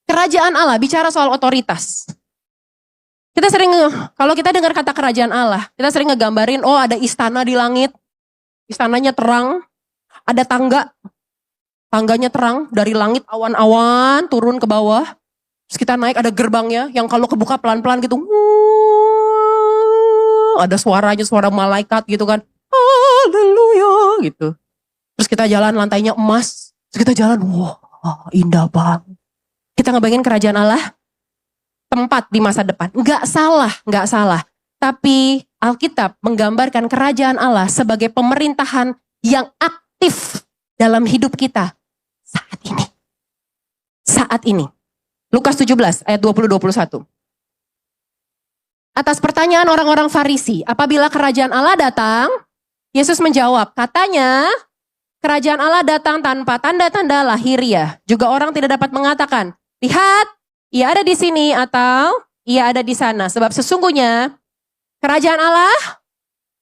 Kerajaan Allah, bicara soal otoritas. Kita sering, kalau kita dengar kata kerajaan Allah, kita sering ngegambarin, oh ada istana di langit. Istananya terang, ada tangga. Tangganya terang, dari langit awan-awan turun ke bawah. Terus kita naik, ada gerbangnya, yang kalau kebuka pelan-pelan gitu. Ada suaranya, suara malaikat gitu kan. Haleluya gitu. Terus kita jalan lantainya emas. Terus kita jalan, wah indah banget. Kita ngebayangin kerajaan Allah tempat di masa depan. Nggak salah. Tapi Alkitab menggambarkan kerajaan Allah sebagai pemerintahan yang aktif dalam hidup kita saat ini. Saat ini. Lukas 17 ayat 20-21. Atas pertanyaan orang-orang Farisi, apabila kerajaan Allah datang, Yesus menjawab, katanya kerajaan Allah datang tanpa tanda-tanda lahiriah. Juga orang tidak dapat mengatakan, lihat, ia ada di sini atau ia ada di sana. Sebab sesungguhnya kerajaan Allah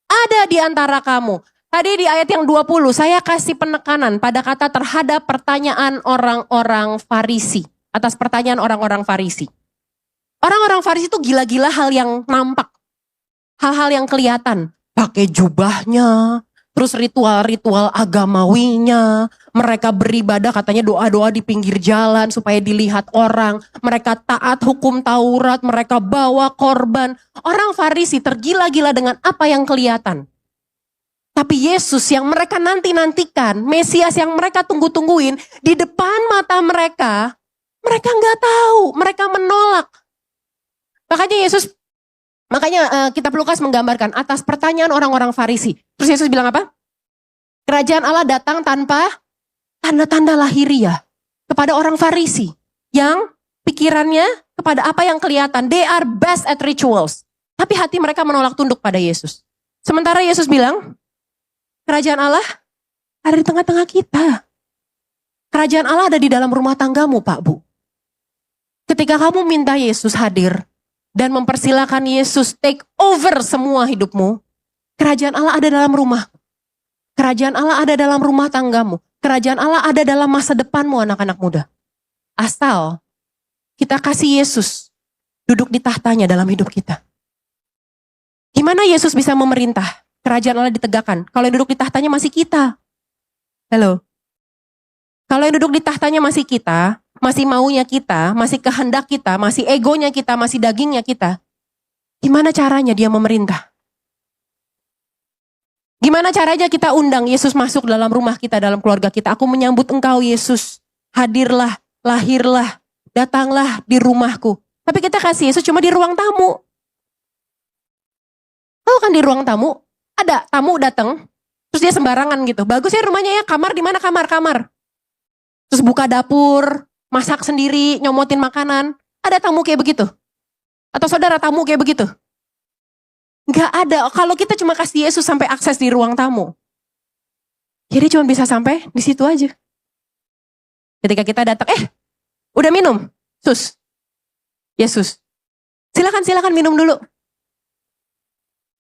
ada di antara kamu. Tadi di ayat yang 20 saya kasih penekanan pada kata terhadap pertanyaan orang-orang Farisi. Atas pertanyaan orang-orang Farisi. Orang-orang Farisi itu gila-gila hal yang nampak. Hal-hal yang kelihatan. Pakai jubahnya, terus ritual-ritual agamawinya. Mereka beribadah katanya doa-doa di pinggir jalan supaya dilihat orang. Mereka taat hukum Taurat, mereka bawa korban. Orang Farisi tergila-gila dengan apa yang kelihatan. Tapi Yesus yang mereka nanti-nantikan, Mesias yang mereka tunggu-tungguin, di depan mata mereka nggak tahu, mereka menolak. Makanya kitab Lukas menggambarkan atas pertanyaan orang-orang Farisi. Terus Yesus bilang apa? Kerajaan Allah datang tanpa tanda-tanda lahiriah kepada orang Farisi yang pikirannya kepada apa yang kelihatan. They are best at rituals. Tapi hati mereka menolak tunduk pada Yesus. Sementara Yesus bilang, kerajaan Allah ada di tengah-tengah kita. Kerajaan Allah ada di dalam rumah tanggamu, Pak, Bu. Ketika kamu minta Yesus hadir dan mempersilakan Yesus take over semua hidupmu, kerajaan Allah ada dalam rumah. Kerajaan Allah ada dalam rumah tanggamu. Kerajaan Allah ada dalam masa depanmu, anak-anak muda. Asal kita kasih Yesus duduk di tahtanya dalam hidup kita. Gimana Yesus bisa memerintah? Kerajaan Allah ditegakkan. Kalau yang duduk di tahtanya masih kita. Halo. Kalau yang duduk di tahtanya masih kita, masih maunya kita, masih kehendak kita, masih egonya kita, masih dagingnya kita. Gimana caranya dia memerintah? Gimana caranya kita undang Yesus masuk dalam rumah kita, dalam keluarga kita? Aku menyambut engkau Yesus. Hadirlah, lahirlah, datanglah di rumahku. Tapi kita kasih Yesus cuma di ruang tamu. Tahu kan di ruang tamu, ada tamu datang, terus dia sembarangan gitu. Bagusnya rumahnya ya, kamar di mana kamar. Terus buka dapur, masak sendiri, nyomotin makanan. Ada tamu kayak begitu? Atau saudara tamu kayak begitu? Gak ada. Kalau kita cuma kasih Yesus sampai akses di ruang tamu. Jadi cuma bisa sampai di situ aja. Ketika kita datang, udah minum? Yesus. Silakan minum dulu.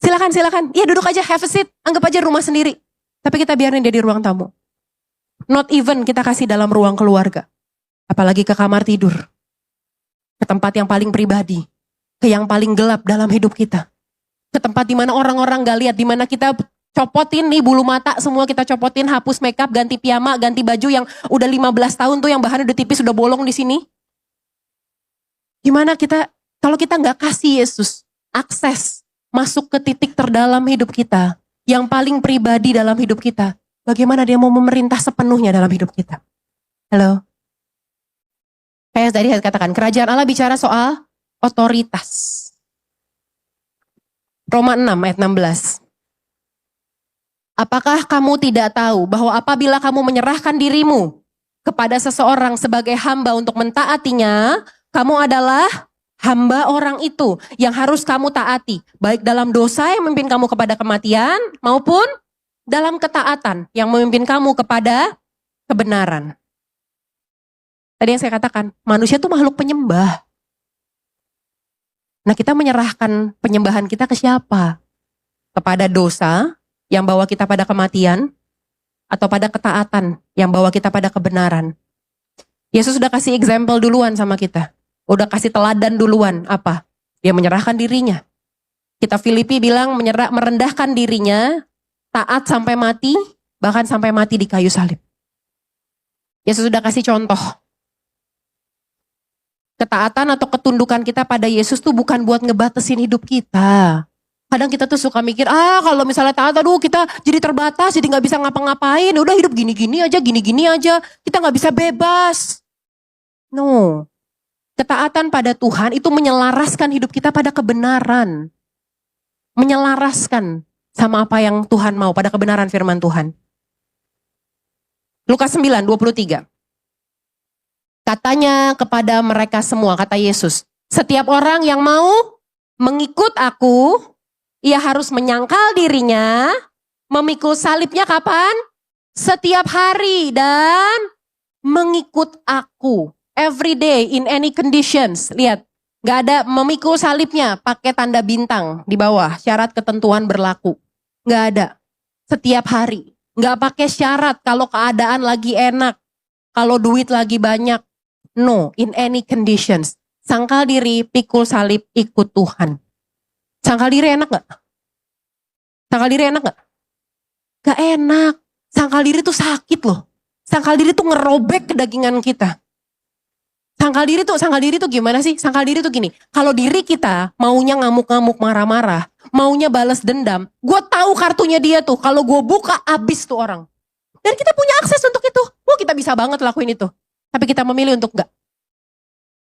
Silakan. Iya duduk aja, have a seat. Anggap aja rumah sendiri. Tapi kita biarin dia di ruang tamu. Not even kita kasih dalam ruang keluarga. Apalagi ke kamar tidur. Ke tempat yang paling pribadi. Ke yang paling gelap dalam hidup kita. Ke tempat dimana orang-orang gak lihat. Dimana kita copotin nih bulu mata. Semua kita copotin, hapus makeup, ganti piyama, ganti baju yang udah 15 tahun tuh yang bahannya udah tipis, udah bolong di sini. Gimana kita, kalau kita gak kasih Yesus akses masuk ke titik terdalam hidup kita. Yang paling pribadi dalam hidup kita. Bagaimana dia mau memerintah sepenuhnya dalam hidup kita. Halo. Kayak tadi saya katakan, kerajaan Allah bicara soal otoritas. Roma 6 ayat 16. Apakah kamu tidak tahu bahwa apabila kamu menyerahkan dirimu kepada seseorang sebagai hamba untuk mentaatinya, kamu adalah hamba orang itu yang harus kamu taati. Baik dalam dosa yang memimpin kamu kepada kematian maupun dalam ketaatan yang memimpin kamu kepada kebenaran. Tadi yang saya katakan, manusia itu makhluk penyembah. Nah kita menyerahkan penyembahan kita ke siapa? Kepada dosa yang bawa kita pada kematian atau pada ketaatan yang bawa kita pada kebenaran? Yesus sudah kasih example duluan sama kita. Udah kasih teladan duluan. Apa? Dia menyerahkan dirinya. Kita Filipi bilang merendahkan dirinya, taat sampai mati, bahkan sampai mati di kayu salib. Yesus sudah kasih contoh. Ketaatan atau ketundukan kita pada Yesus tuh bukan buat ngebatasin hidup kita. Kadang kita tuh suka mikir, kalau misalnya taat, aduh kita jadi terbatas, jadi gak bisa ngapa-ngapain. Udah hidup gini-gini aja, kita gak bisa bebas. No. Ketaatan pada Tuhan itu menyelaraskan hidup kita pada kebenaran. Menyelaraskan sama apa yang Tuhan mau, pada kebenaran firman Tuhan. Lukas 9:23. Katanya kepada mereka semua, kata Yesus, setiap orang yang mau mengikut aku, ia harus menyangkal dirinya, memikul salibnya kapan? Setiap hari, dan mengikut aku. Every day, in any conditions. Lihat, gak ada memikul salibnya pakai tanda bintang di bawah. Syarat ketentuan berlaku. Gak ada. Setiap hari. Gak pakai syarat kalau keadaan lagi enak. Kalau duit lagi banyak. No, in any conditions. Sangkal diri, pikul salib, ikut Tuhan. Sangkal diri enak gak? Sangkal diri enak gak? Gak enak. Sangkal diri tuh sakit loh. Sangkal diri tuh ngerobek kedagingan kita. Sangkal diri tuh gimana sih? Sangkal diri tuh gini, kalau diri kita maunya ngamuk-ngamuk, marah-marah, maunya balas dendam, gue tahu kartunya dia tuh, kalau gue buka abis tuh orang. Dan kita punya akses untuk itu. Wah, kita bisa banget lakuin itu. Tapi kita memilih untuk enggak.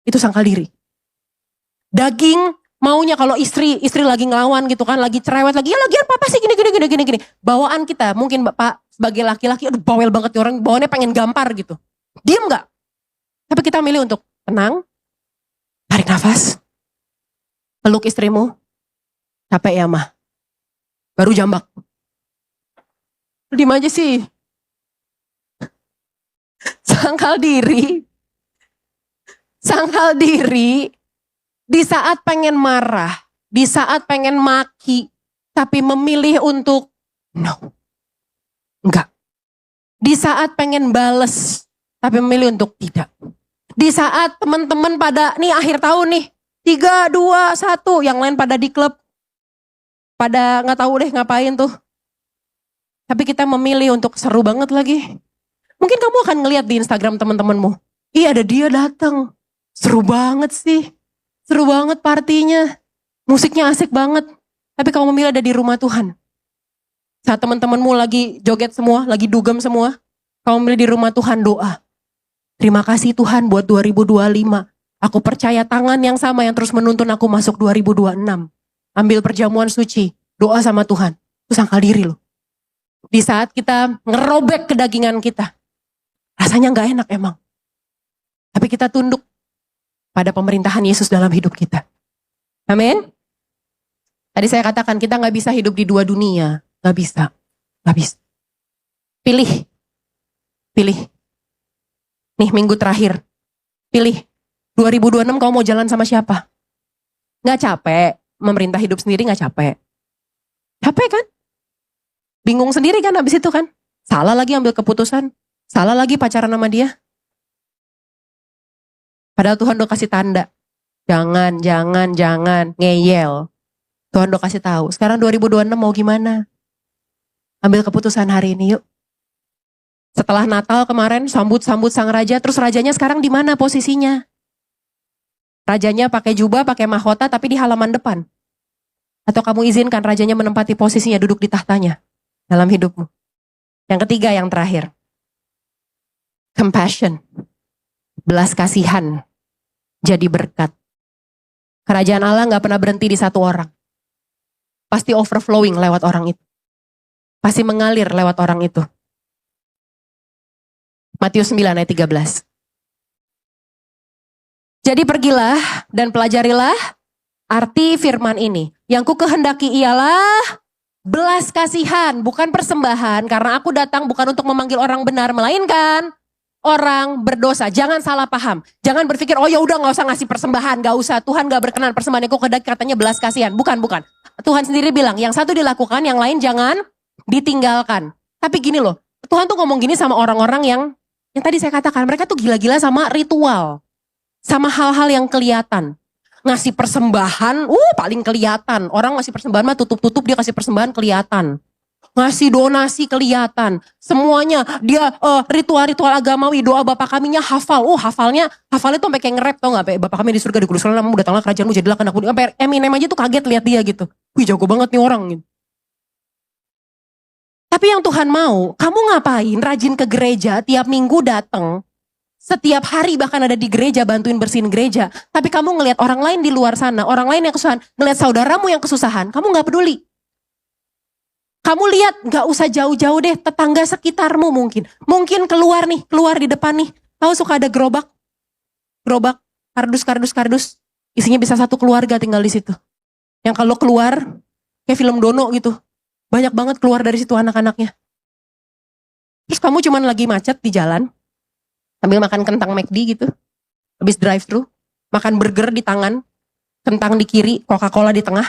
Itu sangkal diri. Daging maunya kalau istri lagi ngelawan gitu kan, lagi cerewet lagi, ya lagian papa sih gini. Bawaan kita, mungkin bapak sebagai laki-laki, aduh bawel banget nih orang, bawaannya pengen gampar gitu. Diem enggak? Tapi kita milih untuk tenang, tarik nafas, peluk istrimu, capek ya mah, baru jambak. Diem aja sih. Sangkal diri di saat pengen marah, di saat pengen maki, tapi memilih untuk no, enggak. Di saat pengen bales, tapi memilih untuk tidak. Di saat teman-teman pada nih akhir tahun nih, 3, 2, 1, yang lain pada di klub, pada nggak tahu deh ngapain tuh. Tapi kita memilih untuk seru banget lagi. Mungkin kamu akan ngeliat di Instagram teman-temanmu. Iya, ada dia datang. Seru banget sih. Seru banget partinya. Musiknya asik banget. Tapi kamu memilih ada di rumah Tuhan. Saat teman-temanmu lagi joget semua, lagi dugem semua, kamu memilih di rumah Tuhan doa. Terima kasih Tuhan buat 2025. Aku percaya tangan yang sama yang terus menuntun aku masuk 2026. Ambil perjamuan suci, doa sama Tuhan. Itu sangkal diri loh. Di saat kita ngerobek kedagingan kita. Rasanya gak enak emang. Tapi kita tunduk pada pemerintahan Yesus dalam hidup kita. Amin. Tadi saya katakan kita gak bisa hidup di dua dunia. Gak bisa. Pilih. Nih minggu terakhir. Pilih. 2026 kamu mau jalan sama siapa? Gak capek. Memerintah hidup sendiri gak capek. Capek kan? Bingung sendiri kan habis itu kan? Salah lagi ambil keputusan. Salah lagi pacaran sama dia. Padahal Tuhan udah kasih tanda. Jangan. Ngeyel. Tuhan udah kasih tahu. Sekarang 2026 mau gimana? Ambil keputusan hari ini yuk. Setelah Natal kemarin sambut sang raja, terus rajanya sekarang di mana posisinya? Rajanya pakai jubah, pakai mahkota, tapi di halaman depan. Atau kamu izinkan rajanya menempati posisinya, duduk di tahtanya dalam hidupmu. Yang ketiga, yang terakhir. Compassion. Belas kasihan. Jadi berkat. Kerajaan Allah gak pernah berhenti di satu orang. Pasti overflowing lewat orang itu. Pasti mengalir lewat orang itu. Matius 9 ayat 13. Jadi pergilah dan pelajarilah arti firman ini. Yang ku kehendaki ialah belas kasihan, bukan persembahan. Karena aku datang bukan untuk memanggil orang benar, melainkan orang berdosa. Jangan salah paham. Jangan berpikir, oh ya udah gak usah ngasih persembahan, gak usah. Tuhan gak berkenan persembahan. Aku kehendaki katanya belas kasihan. Bukan. Tuhan sendiri bilang, yang satu dilakukan, yang lain jangan ditinggalkan. Tapi gini loh, Tuhan tuh ngomong gini sama orang-orang yang tadi saya katakan, mereka tuh gila-gila sama ritual. Sama hal-hal yang kelihatan. Ngasih persembahan, paling kelihatan. Orang ngasih persembahan mah tutup-tutup, dia kasih persembahan kelihatan. Ngasih donasi kelihatan. Semuanya, dia ritual-ritual agamawi, doa Bapa kaminya hafal. Hafalnya tuh sampai kayak nge-rap, tau gak? Bapa kami di surga, dikuduskanlah namamu, datanglah kerajaanmu, jadilah kehendakmu. Sampai Eminem aja tuh kaget lihat dia gitu. Wih, jago banget nih orang gitu. Tapi yang Tuhan mau, kamu ngapain rajin ke gereja tiap minggu datang, Setiap hari bahkan ada di gereja, bantuin bersihin gereja. Tapi kamu ngelihat orang lain di luar sana, orang lain yang kesusahan, ngelihat saudaramu yang kesusahan, kamu gak peduli. Kamu lihat, gak usah jauh-jauh deh, tetangga sekitarmu mungkin. Mungkin keluar di depan nih. Tahu suka ada gerobak, kardus. Isinya bisa satu keluarga tinggal di situ. Yang kalau keluar, kayak film Dono gitu. Banyak banget keluar dari situ anak-anaknya. Terus kamu cuman lagi macet di jalan, sambil makan kentang McD gitu. Habis drive thru, makan burger di tangan, kentang di kiri, Coca-Cola di tengah.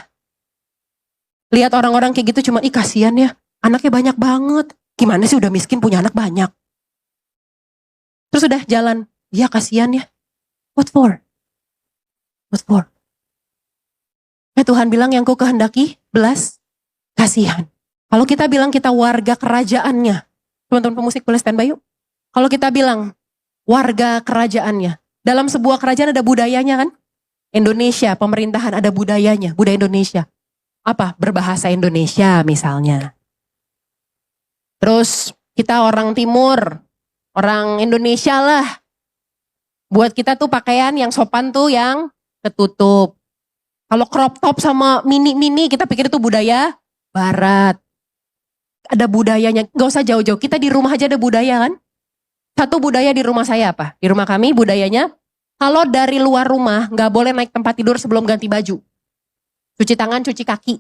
Lihat orang-orang kayak gitu cuma, ih kasihan ya, anaknya banyak banget. Gimana sih udah miskin punya anak banyak. Terus udah jalan, ya kasihan ya. What for? Tuhan bilang yang ku kehendaki belas kasihan. Kalau kita bilang kita warga kerajaannya, teman-teman pemusik boleh standby yuk. Kalau kita bilang warga kerajaannya, dalam sebuah kerajaan ada budayanya kan? Indonesia, pemerintahan ada budayanya, budaya Indonesia. Apa? Berbahasa Indonesia misalnya. Terus kita orang timur, orang Indonesia lah. Buat kita tuh pakaian yang sopan tuh yang ketutup. Kalau crop top sama mini-mini kita pikir itu budaya barat. Ada budayanya, gak usah jauh-jauh. Kita di rumah aja ada budaya kan. Satu budaya di rumah saya apa? Di rumah kami budayanya, kalau dari luar rumah gak boleh naik tempat tidur sebelum ganti baju. Cuci tangan, cuci kaki.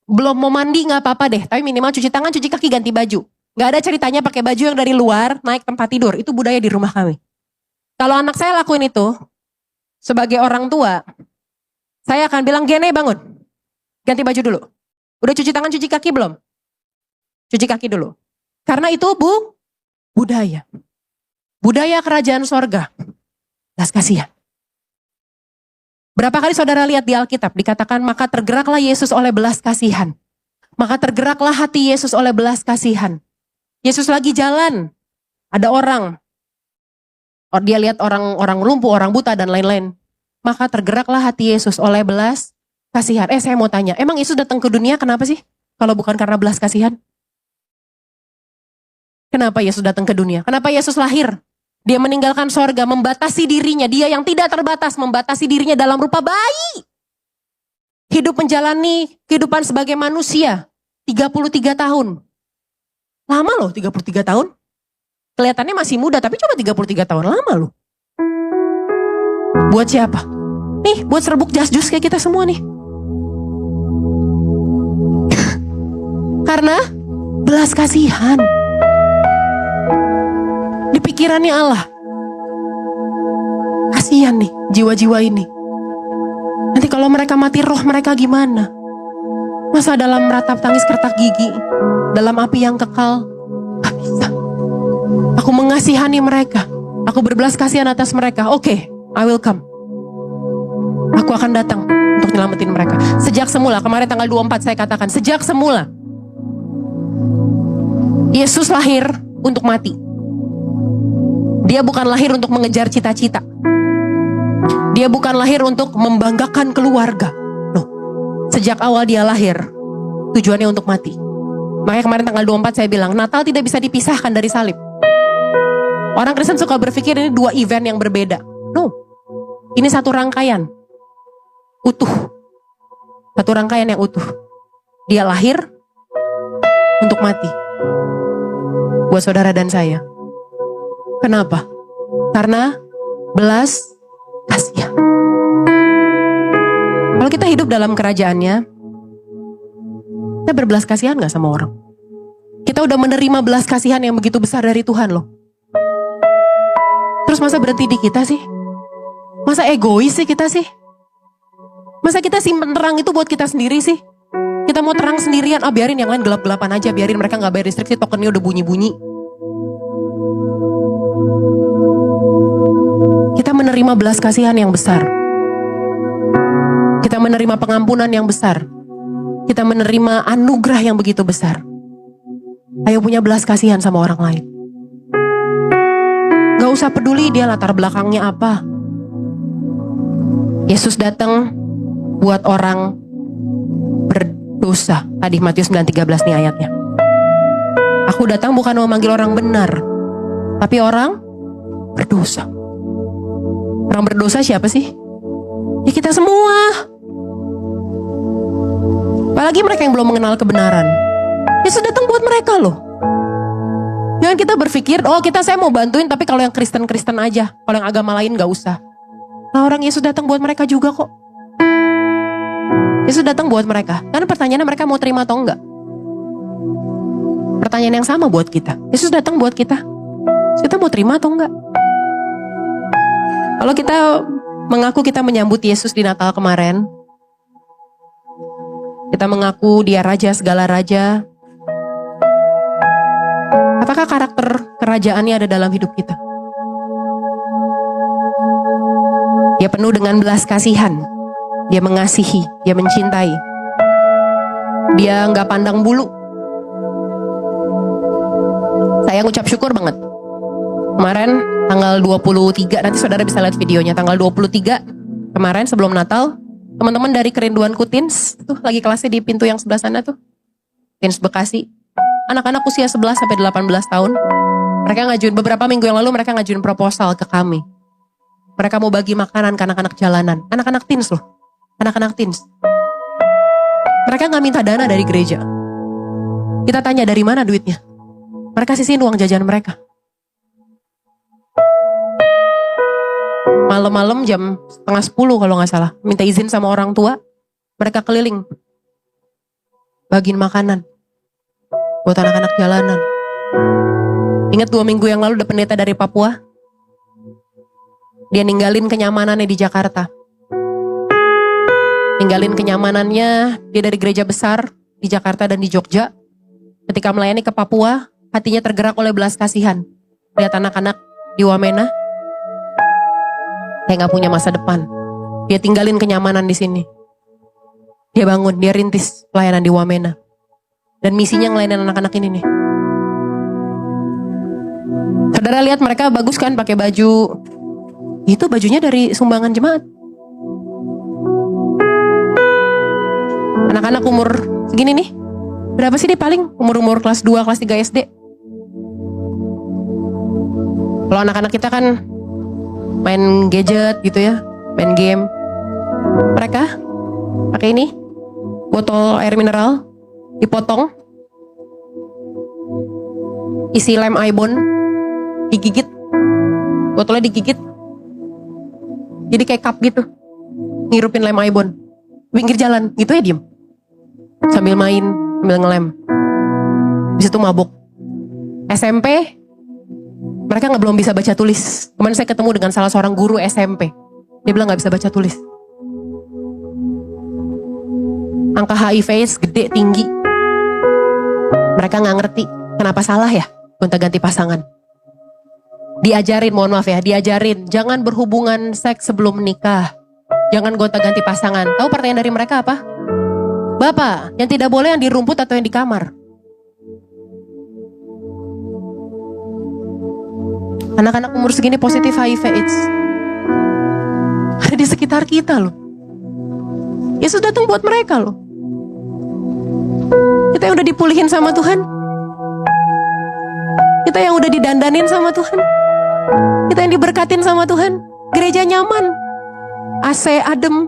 Belum mau mandi gak apa-apa deh, tapi minimal cuci tangan, cuci kaki, ganti baju. Gak ada ceritanya pakai baju yang dari luar naik tempat tidur. Itu budaya di rumah kami. Kalau anak saya lakuin itu, sebagai orang tua, saya akan bilang, Gene bangun. Ganti baju dulu. Udah cuci tangan, cuci kaki belum? Cuci kaki dulu. Karena itu budaya. Budaya kerajaan sorga. Belas kasihan. Berapa kali saudara lihat di Alkitab dikatakan, maka tergeraklah Yesus oleh belas kasihan. Maka tergeraklah hati Yesus oleh belas kasihan. Yesus lagi jalan. Ada orang. Dia lihat orang lumpuh, orang buta dan lain-lain. Maka tergeraklah hati Yesus oleh belas kasihan. Saya mau tanya, emang Yesus datang ke dunia kenapa sih? Kalau bukan karena belas kasihan? Kenapa Yesus datang ke dunia? Kenapa Yesus lahir? Dia meninggalkan sorga, membatasi dirinya. Dia yang tidak terbatas, membatasi dirinya dalam rupa bayi. Hidup menjalani kehidupan sebagai manusia. 33 tahun. Lama loh 33 tahun. Kelihatannya masih muda, tapi coba 33 tahun. Lama loh. Buat siapa? Nih, buat serbuk jas-jus kayak kita semua nih. Karena belas kasihan. Di pikirannya Allah. Kasihan nih jiwa-jiwa ini. Nanti kalau mereka mati roh mereka gimana? Masa dalam ratap tangis kertak gigi, dalam api yang kekal? Gak bisa. Aku mengasihani mereka. Aku berbelas kasihan atas mereka. Oke, I will come. Aku akan datang untuk nyelamatin mereka. Sejak semula, kemarin tanggal 24 saya katakan, sejak semula Yesus lahir untuk mati. Dia bukan lahir untuk mengejar cita-cita. Dia bukan lahir untuk membanggakan keluarga. No. Sejak awal dia lahir, tujuannya untuk mati. Makanya kemarin tanggal 24 saya bilang, Natal tidak bisa dipisahkan dari salib. Orang Kristen suka berpikir ini dua event yang berbeda. No. Ini satu rangkaian. Utuh. Satu rangkaian yang utuh. Dia lahir untuk mati. Buat saudara dan saya. Kenapa? Karena belas kasihan. Kalau kita hidup dalam kerajaannya, kita berbelas kasihan gak sama orang? Kita udah menerima belas kasihan yang begitu besar dari Tuhan loh. Terus masa berhenti di kita sih? Masa egois sih kita sih? Masa kita simpen terang itu buat kita sendiri sih? Kita mau terang sendirian, biarin yang lain gelap-gelapan aja, biarin mereka gak bayar listrik sih, tokennya udah bunyi-bunyi. Kita menerima belas kasihan yang besar. Kita menerima pengampunan yang besar. Kita menerima anugerah yang begitu besar. Ayo punya belas kasihan sama orang lain. Gak usah peduli dia latar belakangnya apa. Yesus datang buat orang berdosa. Tadi Matius 9:13 nih ayatnya. Aku datang bukan memanggil orang benar, tapi orang berdosa. Orang berdosa siapa sih? Ya kita semua. Apalagi mereka yang belum mengenal kebenaran. Yesus datang buat mereka loh. Jangan kita berpikir, oh saya mau bantuin, tapi kalau yang Kristen-Kristen aja. Kalau yang agama lain gak usah. Nah, orang Yesus datang buat mereka juga kok. Yesus datang buat mereka. Karena pertanyaannya mereka mau terima atau enggak. Pertanyaan yang sama buat kita. Yesus datang buat kita. Kita mau terima atau enggak? Kalau kita mengaku kita menyambut Yesus di Natal kemarin. Kita mengaku dia raja segala raja. Apakah karakter kerajaannya ada dalam hidup kita? Dia penuh dengan belas kasihan. Dia mengasihi, dia mencintai. Dia nggak pandang bulu. Saya ngucap syukur banget. Kemarin tanggal 23, nanti saudara bisa lihat videonya. Tanggal 23 kemarin sebelum Natal, teman-teman dari Kerinduanku Teens, tuh lagi kelasnya di pintu yang sebelah sana tuh. Teens Bekasi. Anak-anak usia 11 sampai 18 tahun. Mereka ngajuin, beberapa minggu yang lalu mereka ngajuin proposal ke kami. Mereka mau bagi makanan ke anak-anak jalanan. Anak-anak teens loh. Anak-anak teens. Mereka gak minta dana dari gereja. Kita tanya dari mana duitnya. Mereka sisihin uang jajan mereka. Malam-malam jam setengah 10 kalau gak salah. Minta izin sama orang tua. Mereka keliling. Bagiin makanan. Buat anak-anak jalanan. Ingat 2 minggu yang lalu ada pendeta dari Papua. Dia ninggalin kenyamanannya di Jakarta. Ninggalin kenyamanannya, dia dari gereja besar di Jakarta dan di Jogja. Ketika melayani ke Papua, hatinya tergerak oleh belas kasihan. Lihat anak-anak di Wamena, kayak gak punya masa depan. Dia tinggalin kenyamanan di sini. Dia bangun, dia rintis pelayanan di Wamena. Dan misinya ngelayanin anak-anak ini nih. Saudara lihat mereka bagus kan pakai baju. Itu bajunya dari sumbangan jemaat. Anak-anak umur segini nih. Berapa sih dia paling? Umur-umur kelas 2, kelas 3 SD. Kalau anak-anak kita kan main gadget gitu ya. Main game. Mereka pakai ini. Botol air mineral. Dipotong. Isi lem ibon. Digigit. Botolnya digigit. Jadi kayak cup gitu. Ngirupin lem ibon. Pinggir jalan. Gitu ya diem. Sambil main. Sambil ngelem. Habis itu mabuk. SMP. Mereka belum bisa baca tulis. Kemarin saya ketemu dengan salah seorang guru SMP. Dia bilang gak bisa baca tulis. Angka HIV gede, tinggi. Mereka gak ngerti. Kenapa salah ya gonta-ganti pasangan. Diajarin, mohon maaf ya, diajarin. Jangan berhubungan seks sebelum menikah. Jangan gonta-ganti pasangan. Tahu pertanyaan dari mereka apa? Bapak, yang tidak boleh yang di rumput atau yang di kamar? Anak-anak umur segini positif HIV AIDS. Ada di sekitar kita loh. Yesus datang buat mereka loh. Kita yang udah dipulihin sama Tuhan. Kita yang udah didandanin sama Tuhan. Kita yang diberkatin sama Tuhan. Gereja nyaman. AC adem.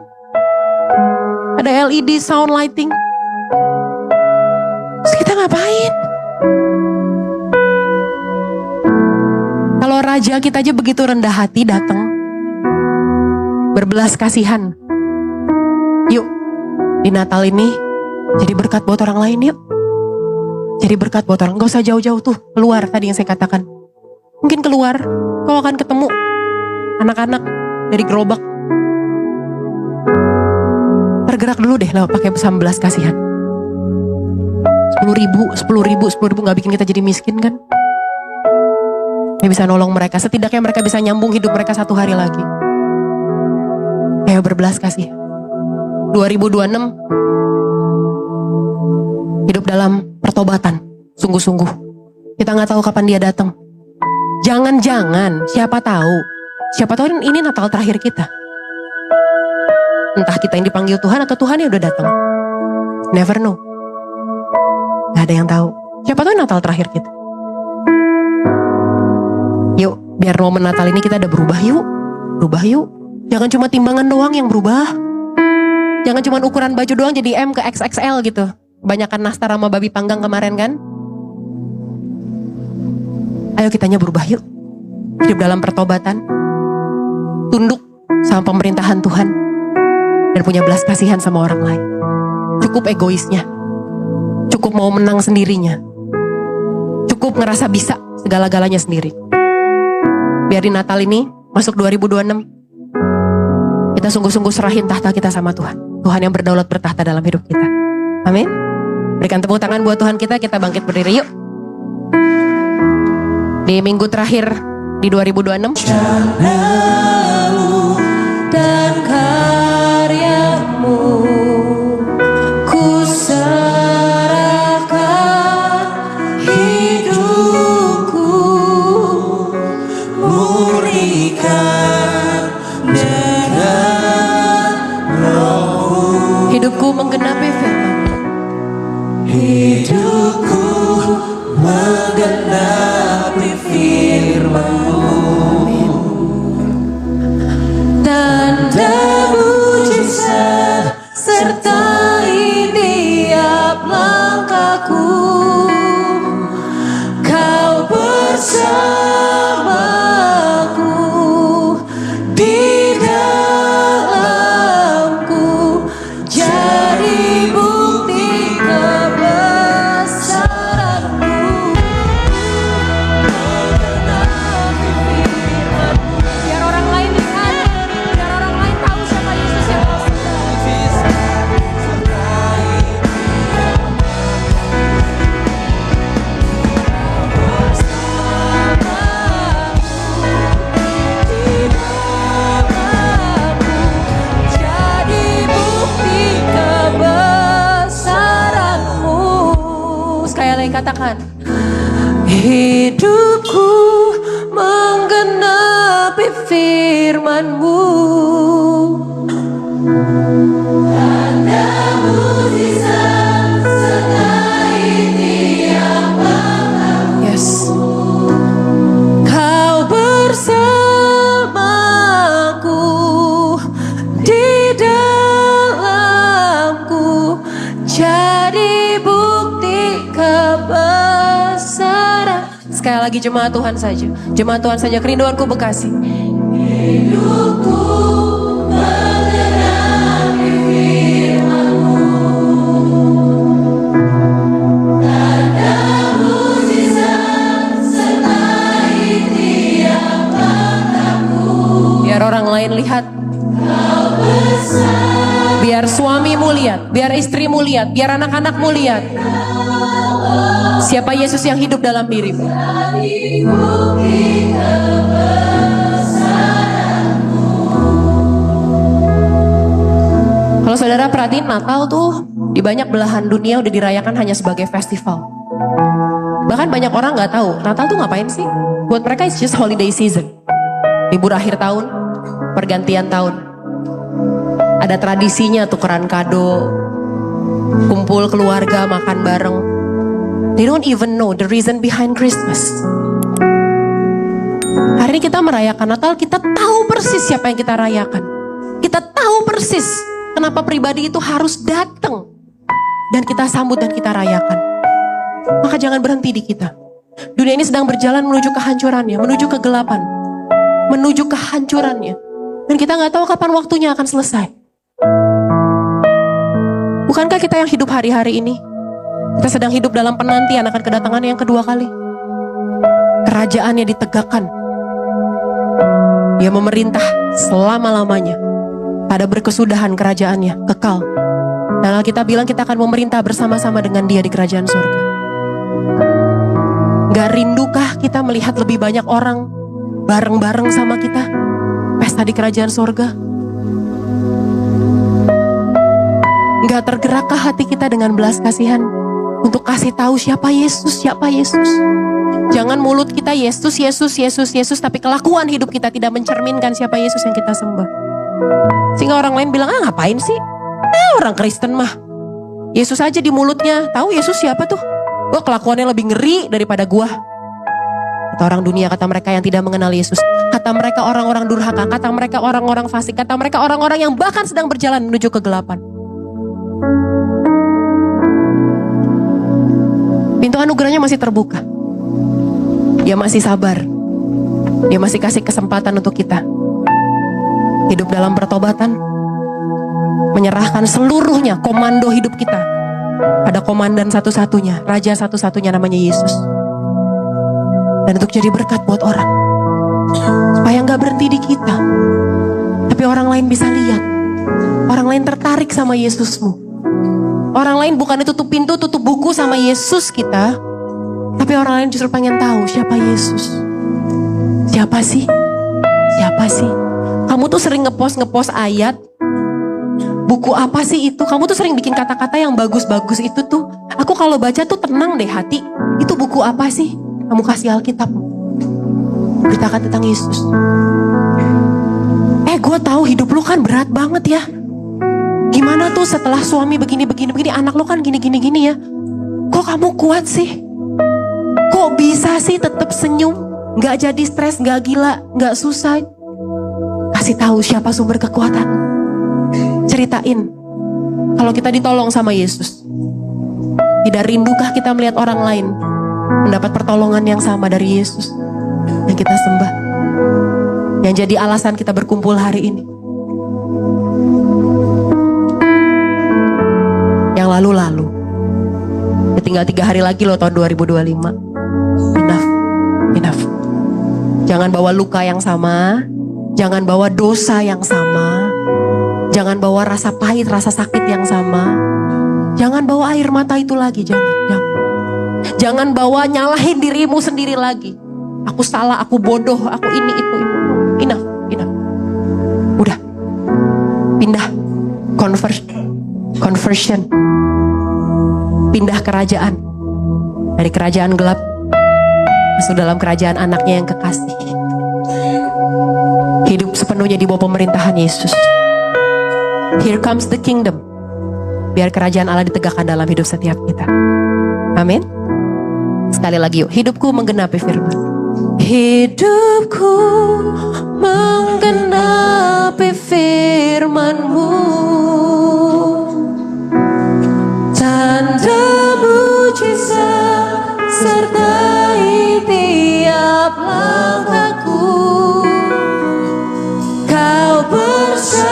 Ada LED sound lighting. Terus kita ngapain? Kalau raja kita aja begitu rendah hati datang. Berbelas kasihan. Yuk, di Natal ini jadi berkat buat orang lain yuk. Jadi berkat buat orang. Gak usah jauh-jauh tuh, keluar tadi yang saya katakan. Mungkin keluar, kau akan ketemu anak-anak dari gerobak. Tergerak dulu deh lah pakai pesan belas kasihan. 10.000 gak bikin kita jadi miskin kan? Dia bisa nolong mereka, setidaknya mereka bisa nyambung hidup mereka satu hari lagi. Ayo berbelas kasih. 2026 hidup dalam pertobatan, sungguh-sungguh. Kita nggak tahu kapan dia datang. Jangan-jangan, siapa tahu ini Natal terakhir kita. Entah kita yang dipanggil Tuhan atau Tuhan yang udah datang. Never know. Gak ada yang tahu. Siapa tahu Natal terakhir kita. Yuk, biar momen Natal ini kita ada berubah yuk. Berubah yuk. Jangan cuma timbangan doang yang berubah. Jangan cuma ukuran baju doang jadi M ke XXL gitu. Kebanyakan nastar sama babi panggang kemarin kan. Ayo kitanya berubah yuk. Hidup dalam pertobatan. Tunduk sama pemerintahan Tuhan. Dan punya belas kasihan sama orang lain. Cukup egoisnya. Cukup mau menang sendirinya. Cukup ngerasa bisa segala-galanya sendiri. Biar di Natal ini masuk 2026. Kita sungguh-sungguh serahin tahta kita sama Tuhan. Tuhan yang berdaulat bertahta dalam hidup kita. Amin. Berikan tepuk tangan buat Tuhan kita bangkit berdiri yuk. Di minggu terakhir di 2026. Jalamu dan karyamu ku serahkan hidupku, murnikan dengan rohmu. Hidupku menggenapi firman. Hidupku menggenapi firman-Mu. Tanda mujizat sertai tiap langkahku. Kau bersamaku di dalamku, jadi bukti kebesaran-Mu. Biar orang lain lihat, biar orang lain tahu siapa Yesus yang kau jadi bukti kebesaran-Mu. Sekali lagi katakan, hidupku menggenapi firman-Mu. Tanda mujizat sertai tiap langkahku. Yes. Kau bersamaku di dalamku, jadi bukti kebesaran. Sekali lagi jemaat Tuhan saja. Jemaat Tuhan saja, kerinduanku Bekasi. Hidupku menggenapi firman-Mu. Tanda mujizat sertai tiap langkahku. Biar orang lain lihat. Biar suamimu lihat, biar istrimu lihat, biar anak-anakmu lihat. Siapa Yesus yang hidup dalam dirimu. Kalau saudara perhatiin, Natal tuh di banyak belahan dunia udah dirayakan hanya sebagai festival. Bahkan banyak orang gak tahu Natal tuh ngapain sih. Buat mereka it's just holiday season. Libur akhir tahun, pergantian tahun. Ada tradisinya tukeran kado, kumpul keluarga, makan bareng. They don't even know the reason behind Christmas. Hari ini kita merayakan Natal, kita tahu persis siapa yang kita rayakan. Kita tahu persis kenapa pribadi itu harus datang. Dan kita sambut dan kita rayakan. Maka jangan berhenti di kita. Dunia ini sedang berjalan menuju kehancurannya, menuju kegelapan, menuju kehancurannya. Dan kita gak tahu kapan waktunya akan selesai. Bukankah kita yang hidup hari-hari ini, kita sedang hidup dalam penantian akan kedatangan yang kedua kali. Kerajaannya ditegakkan. Dia memerintah selama-lamanya. Pada berkesudahan kerajaannya, kekal. Dan Alkitab bilang kita akan memerintah bersama-sama dengan dia di kerajaan surga. Gak rindukah kita melihat lebih banyak orang bareng-bareng sama kita? Pesta di kerajaan surga. Gak tergerakkah hati kita dengan belas kasihan untuk kasih tahu siapa Yesus, siapa Yesus? Jangan mulut kita Yesus, Yesus, Yesus, Yesus, tapi kelakuan hidup kita tidak mencerminkan siapa Yesus yang kita sembah. Sehingga orang lain bilang, ngapain sih? Orang Kristen mah. Yesus aja di mulutnya, tahu Yesus siapa tuh? Kelakuannya lebih ngeri daripada gua. Kata orang dunia, kata mereka yang tidak mengenal Yesus. Kata mereka orang-orang durhaka, kata mereka orang-orang fasik, kata mereka orang-orang yang bahkan sedang berjalan menuju kegelapan. Pintu anugerahnya masih terbuka. Dia masih sabar. Dia masih kasih kesempatan untuk kita hidup dalam pertobatan, menyerahkan seluruhnya komando hidup kita pada komandan satu-satunya, raja satu-satunya namanya Yesus. Dan untuk jadi berkat buat orang, supaya gak berhenti di kita, tapi orang lain bisa lihat, orang lain tertarik sama Yesusmu. Orang lain bukan tutup pintu, tutup buku sama Yesus kita, tapi orang lain justru pengen tahu siapa Yesus. Siapa sih? Siapa sih? Kamu tuh sering ngepost ayat, buku apa sih itu? Kamu tuh sering bikin kata-kata yang bagus-bagus itu tuh. Aku kalau baca tuh tenang deh hati. Itu buku apa sih? Kamu kasih Alkitab. Beritakan tentang Yesus. Gue tahu hidup lu kan berat banget ya. Gimana tuh setelah suami begini, anak lu kan gini ya. Kok kamu kuat sih? Kok bisa sih tetap senyum? Gak jadi stres, gak gila, gak suicide. Kasih tahu siapa sumber kekuatan. Ceritain kalau kita ditolong sama Yesus. Tidak rindukah kita melihat orang lain mendapat pertolongan yang sama dari Yesus yang kita sembah, yang jadi alasan kita berkumpul hari ini. Yang lalu-lalu ya, tinggal 3 hari lagi loh tahun 2025. Enough. Jangan bawa luka yang sama, jangan bawa dosa yang sama, jangan bawa rasa pahit, rasa sakit yang sama. Jangan bawa air mata itu lagi, jangan bawa nyalahin dirimu sendiri lagi. Aku salah, aku bodoh, aku ini itu. Enough. Udah. Pindah. Conversion. Pindah kerajaan. Dari kerajaan gelap masuk dalam kerajaan anaknya yang kekasih. Hidup sepenuhnya di bawah pemerintahan Yesus. Here comes the kingdom. Biar kerajaan Allah ditegakkan dalam hidup setiap kita. Amin. Sekali lagi yuk. Hidupku menggenapi firman. Hidupku menggenapi firman-Mu. Tanda mujizat sertai tiap langkahku. Kau bersamaku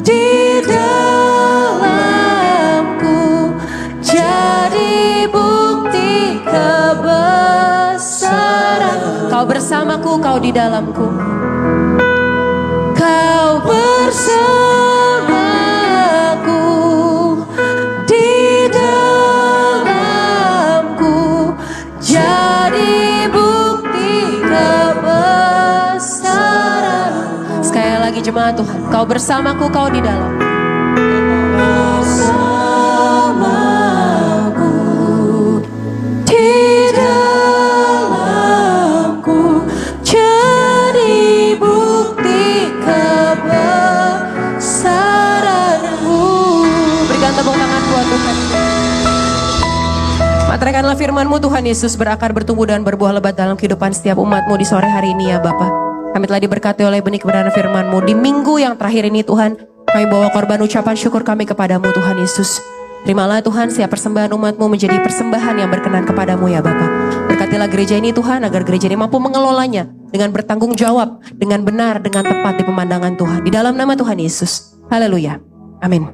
di dalamku, jadi bukti kebesaran. Kau bersamaku, kau di dalamku. Kau bersamaku di dalamku, jadi bukti kebesaran. Sekali lagi jemaat Tuhan, kau bersamaku, kau di dalam. Bersamaku di dalamku, jadi bukti kebesaran-Mu. Berikan tepuk tangan buat Tuhan. Materaikanlah firman-Mu Tuhan Yesus, berakar, bertumbuh dan berbuah lebat dalam kehidupan setiap umat-Mu di sore hari ini ya Bapa. Kami telah diberkati oleh benih kebenaran firman-Mu. Di minggu yang terakhir ini Tuhan, kami bawa korban ucapan syukur kami kepadamu Tuhan Yesus. Terimalah Tuhan setiap persembahan umat-Mu menjadi persembahan yang berkenan kepadamu ya Bapa. Berkatilah gereja ini Tuhan, agar gereja ini mampu mengelolanya dengan bertanggung jawab, dengan benar, dengan tepat di pemandangan Tuhan. Di dalam nama Tuhan Yesus. Haleluya. Amin.